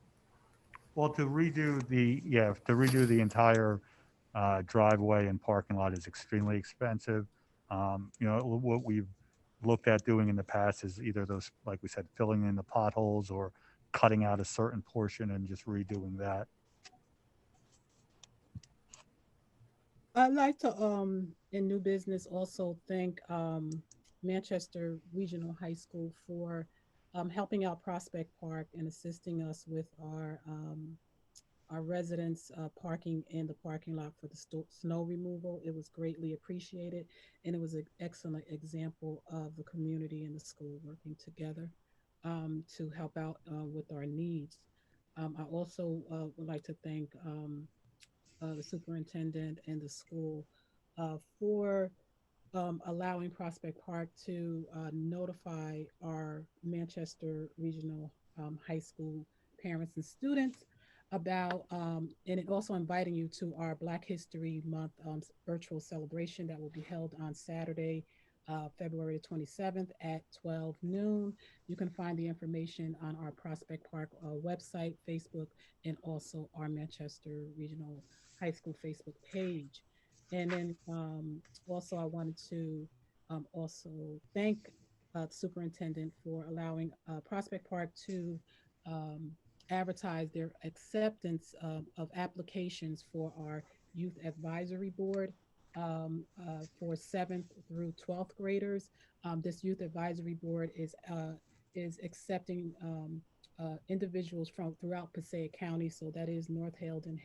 Well, to redo the entire driveway and parking lot is extremely expensive. What we've looked at doing in the past is either those, like we said, filling in the potholes or cutting out a certain portion and just redoing that. I'd like to, in new business, also thank Manchester Regional High School for helping out Prospect Park and assisting us with our residents parking in the parking lot for the snow removal. It was greatly appreciated, and it was an excellent example of the community and the school working together to help out with our needs. I also would like to thank the superintendent and the school for allowing Prospect Park to notify our Manchester Regional High School parents and students about, and it also inviting you to our Black History Month virtual celebration that will be held on Saturday, February 27th at 12 noon. You can find the information on our Prospect Park website, Facebook, and also our Manchester Regional High School Facebook page. And then also I wanted to also thank the superintendent for allowing Prospect Park to advertise their acceptance of applications for our youth advisory board for 7th through 12th graders. This youth advisory board is accepting individuals from throughout Passaic County. So that is North Haledon,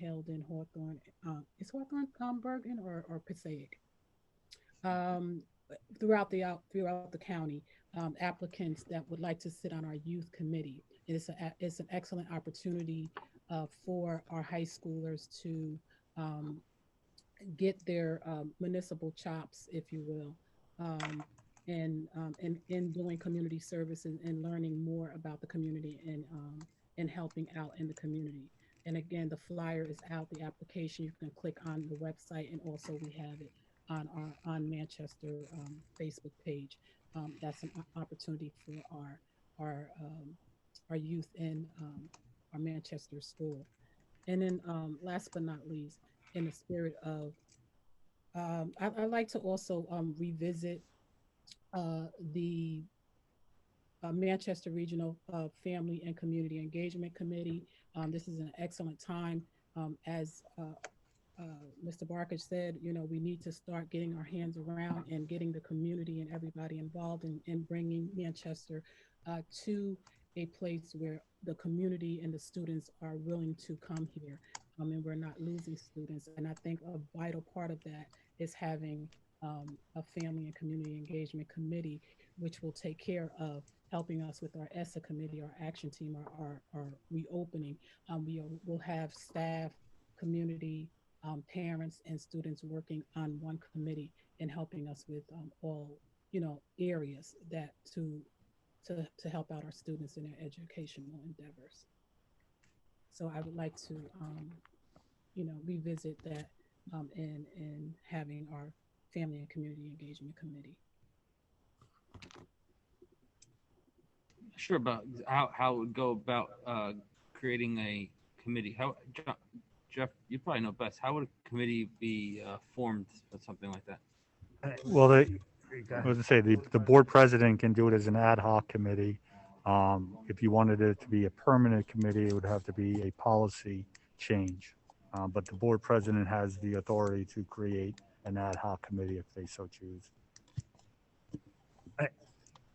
Hawthorne. Is Hawthorne Bergen or Passaic? Throughout the county, applicants that would like to sit on our youth committee. It's an excellent opportunity for our high schoolers to get their municipal chops, if you will, and in doing community service and learning more about the community and helping out in the community. And again, the flyer is out, the application. You can click on the website, and also we have it on Manchester Facebook page. that's an opportunity for our youth in our Manchester school. And then last but not least, in the spirit of, I like to also revisit the Manchester Regional Family and Community Engagement Committee. This is an excellent time. As Mr. Barker said, you know, we need to start getting our hands around and getting the community and everybody involved in bringing Manchester to a place where the community and the students are willing to come here. And we're not losing students. And I think a vital part of that is having a family and community engagement committee, which will take care of helping us with our ESSA committee, our action team, our reopening. We'll have staff, community, parents, and students working on one committee and helping us with all, you know, areas that to help out our students in their educational endeavors. So I would like to, you know, revisit that and having our family and community engagement committee. Sure, about how it would go about creating a committee. How, Jeff, you probably know best. How would a committee be formed for something like that? Well, I was to say the board president can do it as an ad hoc committee. If you wanted it to be a permanent committee, it would have to be a policy change. But the board president has the authority to create an ad hoc committee if they so choose.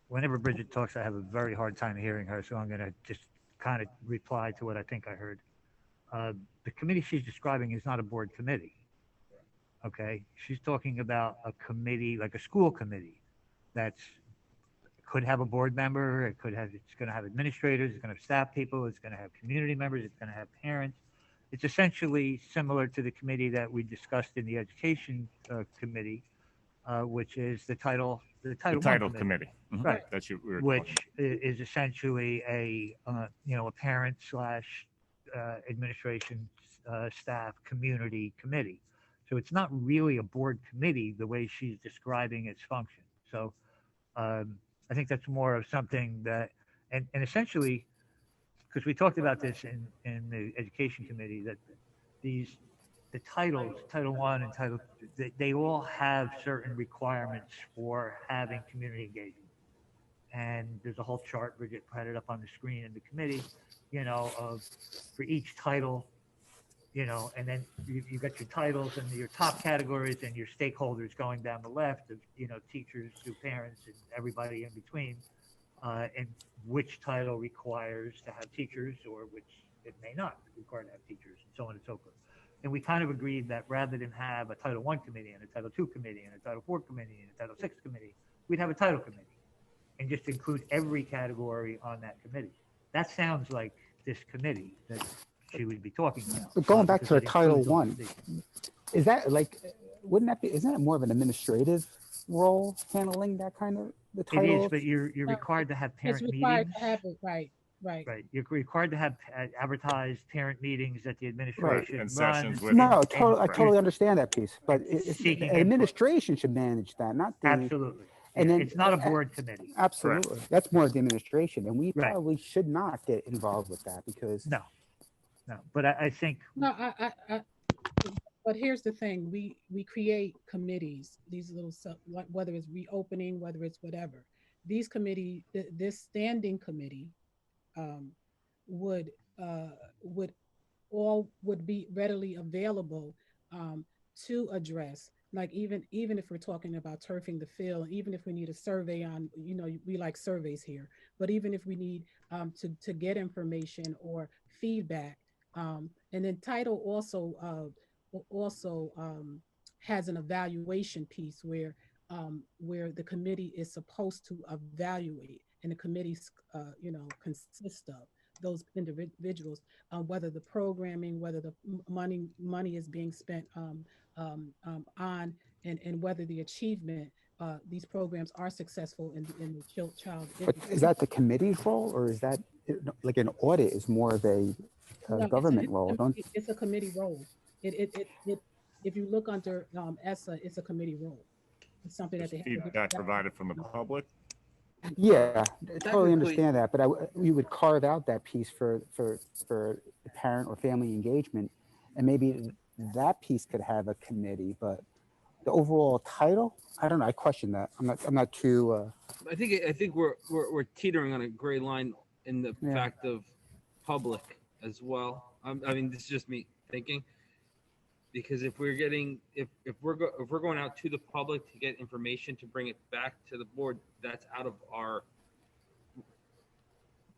Whenever Bridget talks, I have a very hard time hearing her, so I'm going to just kind of reply to what I think I heard. The committee she's describing is not a board committee. Okay, she's talking about a committee, like a school committee, that's could have a board member. It's going to have administrators. It's going to have staff people. It's going to have community members. It's going to have parents. It's essentially similar to the committee that we discussed in the education committee, which is the title committee. Mm-hmm. Right. That's which is essentially a a parent slash administration staff community committee. So it's not really a board committee the way she's describing its function. So I think that's more of something that, and essentially, because we talked about this in the education committee, that the titles, Title I and Title, they all have certain requirements for having community engagement. And there's a whole chart, Bridget had it up on the screen in the committee, of for each title, and then you got your titles and your top categories and your stakeholders going down the left of, teachers to parents and everybody in between, and which title requires to have teachers or which it may not require to have teachers, and so on and so forth. And we kind of agreed that rather than have a Title I committee and a Title II committee and a Title IV committee and a Title VI committee, we'd have a title committee and just include every category on that committee. That sounds like this committee that she would be talking about. But going back to a Title I, is that like, wouldn't that be, isn't that more of an administrative role handling that kind of the title? It is, but you're required to have parent meetings. It's required to have it, right. Right. You're required to have advertised parent meetings that the administration and sessions with. No, I totally understand that piece, but the administration should manage that, not the. Absolutely. And then it's not a board committee. Absolutely. Correct. That's more of the administration, and we right. probably should not get involved with that because. No. But I think. No, but here's the thing: we create committees. These little whether it's reopening, whether it's whatever. These committee, this standing committee. Would be readily available to address, like even if we're talking about turfing the field, even if we need a survey on, we like surveys here, but even if we need to get information or feedback, and then title also has an evaluation piece where the committee is supposed to evaluate. And the committees, consist of those individuals, whether the programming, whether the money is being spent on, and whether the achievement, these programs are successful in the child. But is that the committee's role, or is that like an audit is more of a government role? It's a committee role. If you look under ESSA, it's a committee role. It's something that they have feedback provided from the public. Yeah, I totally Technically- understand that, but we would carve out that piece for parent or family engagement, and maybe that piece could have a committee. But the overall title, I don't know. I question that. I'm not too. I think we're teetering on a gray line in the Yeah. fact of public as well. I mean, this is just me thinking, because if we're getting if we're going out to the public to get information to bring it back to the board, that's out of our.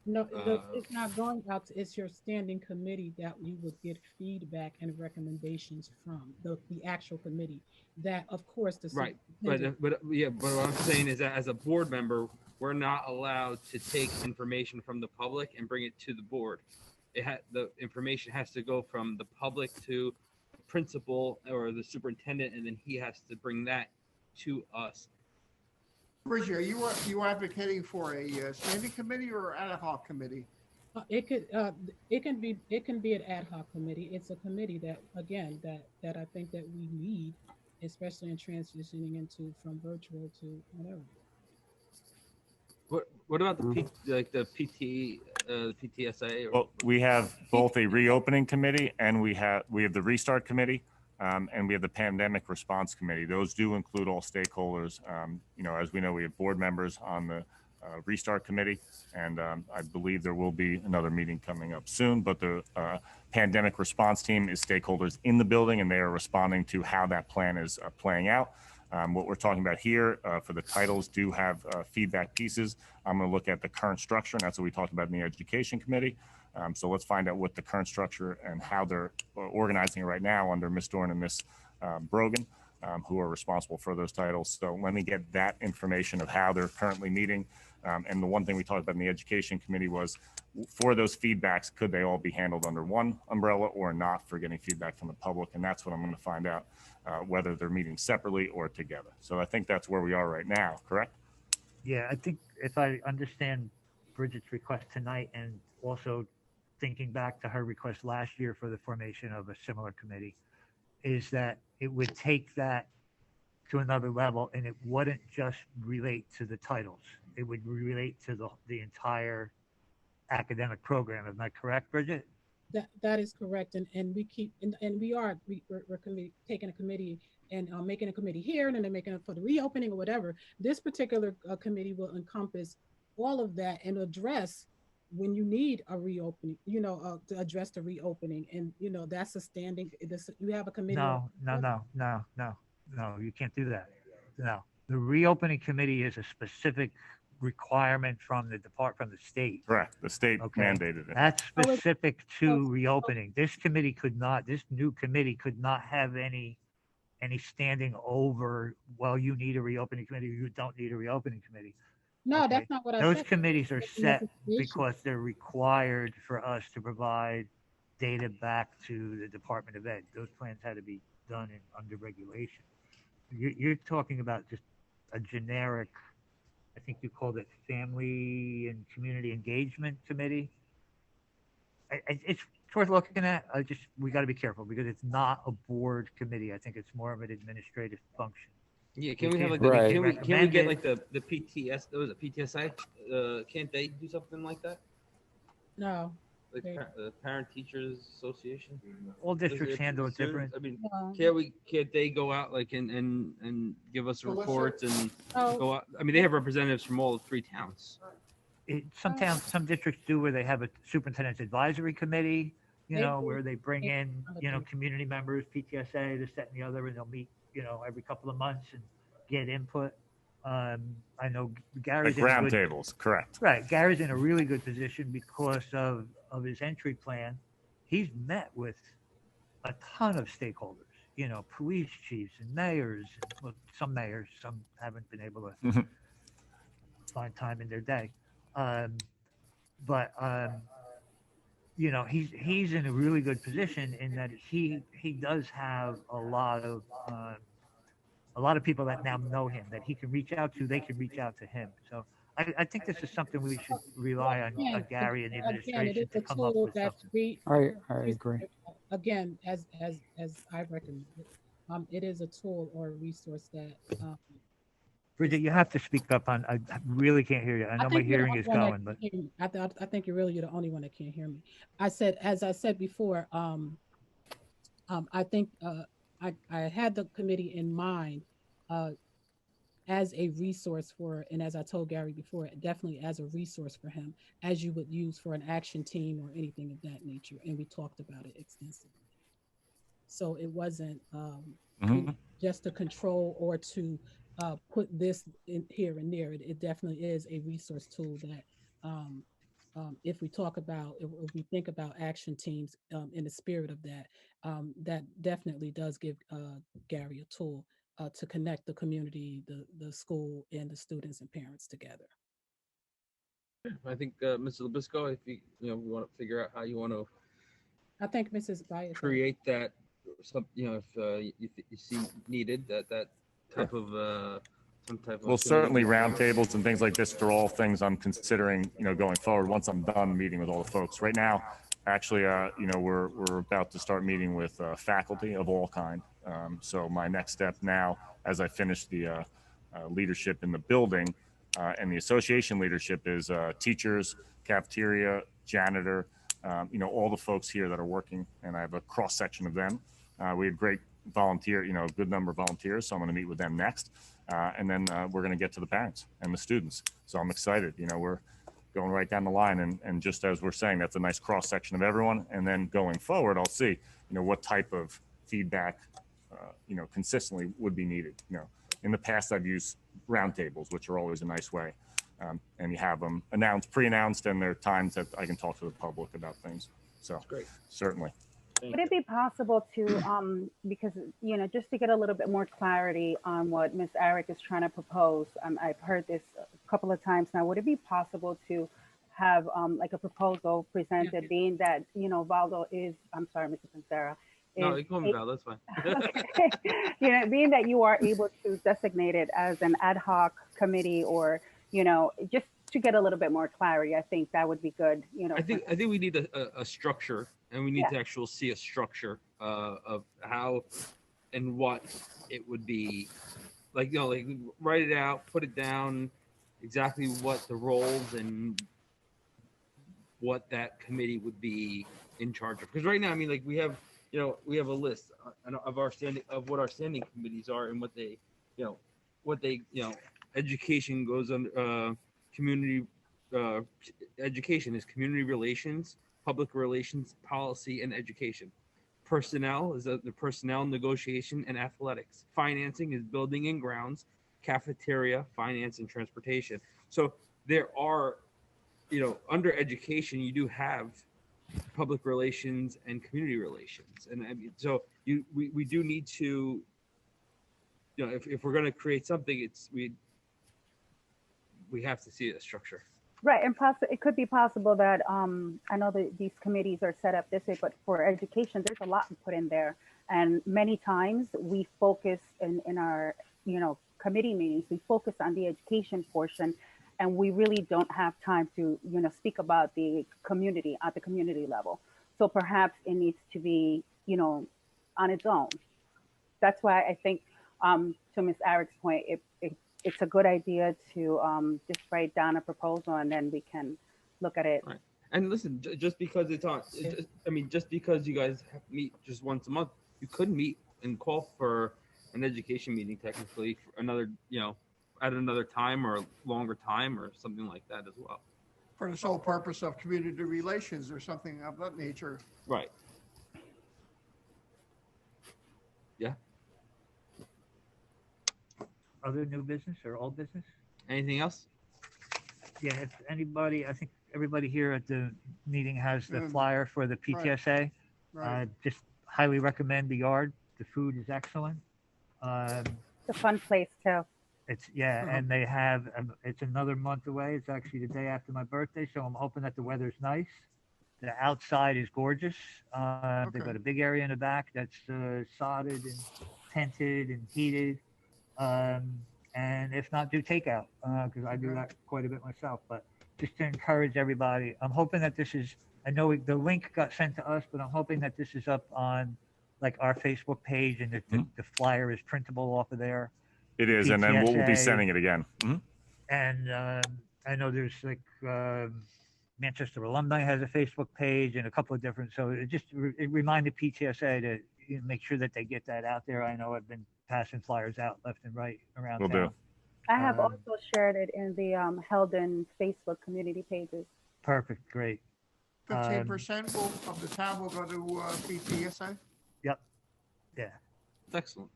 No, it's not going out to, it's your standing committee that you would get feedback and recommendations from the actual committee. That, of course, the Right, superintendent- but what I'm saying is that as a board member, we're not allowed to take information from the public and bring it to the board. The information has to go from the public to the principal or the superintendent, and then he has to bring that to us. Bridget, are you advocating for a standing committee or ad hoc committee? it can be an ad hoc committee. It's a committee that, again, that I think that we need, especially in transitioning into from virtual to whatever. What about the PTSA? Or, Well, we have both a reopening committee and we have the restart committee, and we have the pandemic response committee. Those do include all stakeholders. As we know, we have board members on the restart committee, and I believe there will be another meeting coming up soon. But the pandemic response team is stakeholders in the building, and they are responding to how that plan is playing out. What we're talking about here for the titles do have feedback pieces. I'm going to look at the current structure, and that's what we talked about in the education committee. So let's find out what the current structure and how they're organizing it right now under Ms. Dorn and Ms. Brogan, who are responsible for those titles. So let me get that information of how they're currently meeting. And the one thing we talked about in the education committee was for those feedbacks, could they all be handled under one umbrella or not for getting feedback from the public? And that's what I'm going to find out, whether they're meeting separately or together. So I think that's where we are right now, correct? Yeah, I think if I understand Bridget's request tonight, and also thinking back to her request last year for the formation of a similar committee, is that it would take that to another level, and it wouldn't just relate to the titles. It would relate to the entire academic program. Am I correct, Bridget? That is correct, and we keep and we're taking a committee and making a committee here, and then they're making it for the reopening or whatever. This particular committee will encompass all of that and address when you need a reopening, to address the reopening, and that's a standing. You have a committee. No, you can't do that. No, the reopening committee is a specific requirement from the state. Correct. The state mandated it. That's specific to reopening. This new committee could not have any standing over, well, you need a reopening committee, you don't need a reopening committee. No, that's not what I said. Those committees are set because they're required for us to provide data back to the Department of Ed. Those plans had to be done under regulation. You're talking about just a generic, I think you called it Family and Community Engagement Committee. It's worth looking at. We got to be careful because it's not a board committee. I think it's more of an administrative function. Yeah, can we have like Right. can we get like the PTS? Was it PTSI? Can't they do something like that? No. Like the Parent Teachers Association. All districts handle it Students? different. I mean, can't they go out like and give us reports and Oh. go out? I mean, they have representatives from all 3 towns. Some towns, some districts do where they have a superintendent's advisory committee, They do. where they bring in, community members, PTSA, this, that, and the other, and they'll meet, every couple of months and get input. I know Gary's Like round tables, correct. Right. Gary's in a really good position because of his entry plan. He's met with a ton of stakeholders, police chiefs and mayors. Well, some mayors, some haven't been able to find time in their day. He's in a really good position in that he does have a lot of people that now know him that he can reach out to. They can reach out to him. So I think this is something we should rely on Gary and the administration to come up with something. I agree. Again, as I recommend it is a tool or a resource that Bridget, you have to speak up on, I really can't hear you. I know my think you're the hearing only is one that going, but can hear me. I think you're really, you're the only one that can't hear me. I said, as I said before, I think I had the committee in mind uh, as a resource for, and as I told Gary before, definitely as a resource for him, as you would use for an action team or anything of that nature. And we talked about it extensively. So it wasn't Mhm. just to control or to put this in here and there. It definitely is a resource tool that um, if we talk about, if we think about action teams in the spirit of that, that definitely does give Gary a tool to connect the community, the school, and the students and parents together. I think Mr. Labisco, if you want to figure out how you want to I think Mrs. Bias. create that, some if you see needed that type of some type of Well, certainly community. roundtables and things like this are all things I'm considering, going forward once I'm done meeting with all the folks. Right now, actually, we're about to start meeting with faculty of all kind. So my next step now, as I finish the leadership in the building and the association leadership, is teachers, cafeteria, janitor, all the folks here that are working, and I have a cross section of them. We have great volunteer, a good number of volunteers, so I'm going to meet with them next. And then we're going to get to the parents and the students. So I'm excited. We're going right down the line. And just as we're saying, that's a nice cross section of everyone. And then going forward, I'll see, what type of feedback, consistently would be needed. In the past, I've used roundtables, which are always a nice way. And you have them pre-announced, and there are times that I can talk to the public about things. So That's great. Certainly. Would it be possible to, because, just to get a little bit more clarity on what Ms. Eric is trying to propose, I've heard this a couple of times now, would it be possible to have like a proposal presented, being that, Valdo is, I'm sorry, Mr. Pancera. No, you call me Val, that's fine. Okay. Being that you are able to designate it as an ad hoc committee or, just to get a little bit more clarity, I think that would be good, I think we need a structure, and we need Yeah. to actually see a structure of how and what it would be, like write it out, put it down, exactly what the roles and what that committee would be in charge of. Because right now, I mean, we have we have a list of what our standing committees are and what they education goes under community. Education is community relations, public relations, policy, and education. Personnel is the personnel, negotiation, and athletics. Financing is building and grounds, cafeteria, finance, and transportation. So there are, under education, you do have public relations and community relations, and I mean, so we do need to, if we're going to create something, we have to see a structure. Right, and it could be possible that I know that these committees are set up this way, but for education, there's a lot put in there, and many times we focus in our committee meetings, we focus on the education portion, and we really don't have time to speak about the community at the community level. So perhaps it needs to be on its own. That's why I think to Ms. Eric's point, it's a good idea to just write down a proposal, and then we can look at it. Right. And listen, just because it's on, just because you guys have to meet just once a month, you could meet and call for an education meeting technically for another, at another time or a longer time or something like that as well. For the sole purpose of community relations or something of that nature. Right. Yeah. other new business or old business? Anything else? Yeah, if anybody, I think everybody here at the meeting has the Mm. flyer for the PTSA. Right. Just highly recommend the yard. The food is excellent. It's a fun place too. And they have, it's another month away. It's actually the day after my birthday, so I'm hoping that the weather's nice. The outside is gorgeous. They've got a big area in the back that's sodded and tented and heated. And if not, do takeout, because I do that quite a bit myself. But just to encourage everybody, I'm hoping that this is, I know the link got sent to us, but I'm hoping that this is up on like our Facebook page and that the flyer is printable off of there. It is, and then we'll be PTSA. sending it again. Mhm. And I know there's like Manchester Alumni has a Facebook page and a couple of different. So it reminded PTSA to make sure that they get that out there. I know I've been passing flyers out left and right around Will town. do. I have Um, also shared it in the Helden Facebook community pages. Perfect, great. 15% of the town will go to PTSA. Yep. Yeah. Excellent.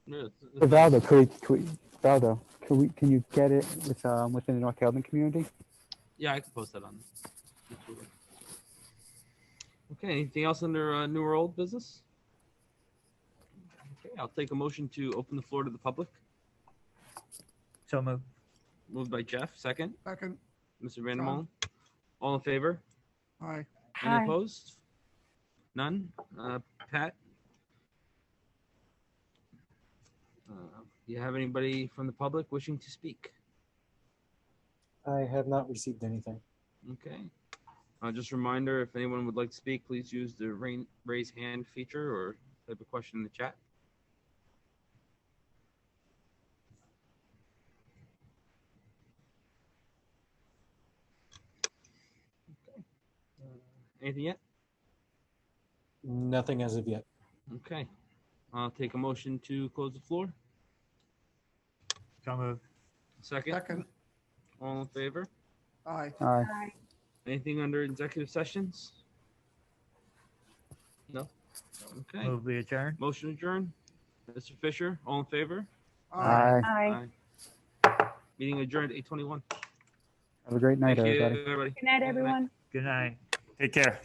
Yeah, So Valdo, Valdo, can you get it with within the North Haven community? yeah, I can post that on. Twitter. Okay, anything else under new or old business? Okay, I'll take a motion to open the floor to the public. So moved. Moved by Jeff, second. Second, Mr. Vandermolen. All in favor? aye. Any Aye. opposed? None? Pat? Do you have anybody from the public wishing to speak? I have not received anything. Okay. Just a reminder, if anyone would like to speak, please use the raise hand feature or type a question in the chat. Okay. Anything yet? Nothing as of yet. Okay. I'll take a motion to close the floor. So moved. Second. Second, All in favor? aye. Aye. Aye. Anything under executive sessions? No? Okay. Move we adjourn. Motion adjourned. Mr. Fisher, all in favor? Aye. Aye. Meeting adjourned 8:21. Have a great night, Thank you, everybody. everybody. Good night, everyone. Good night. Take care.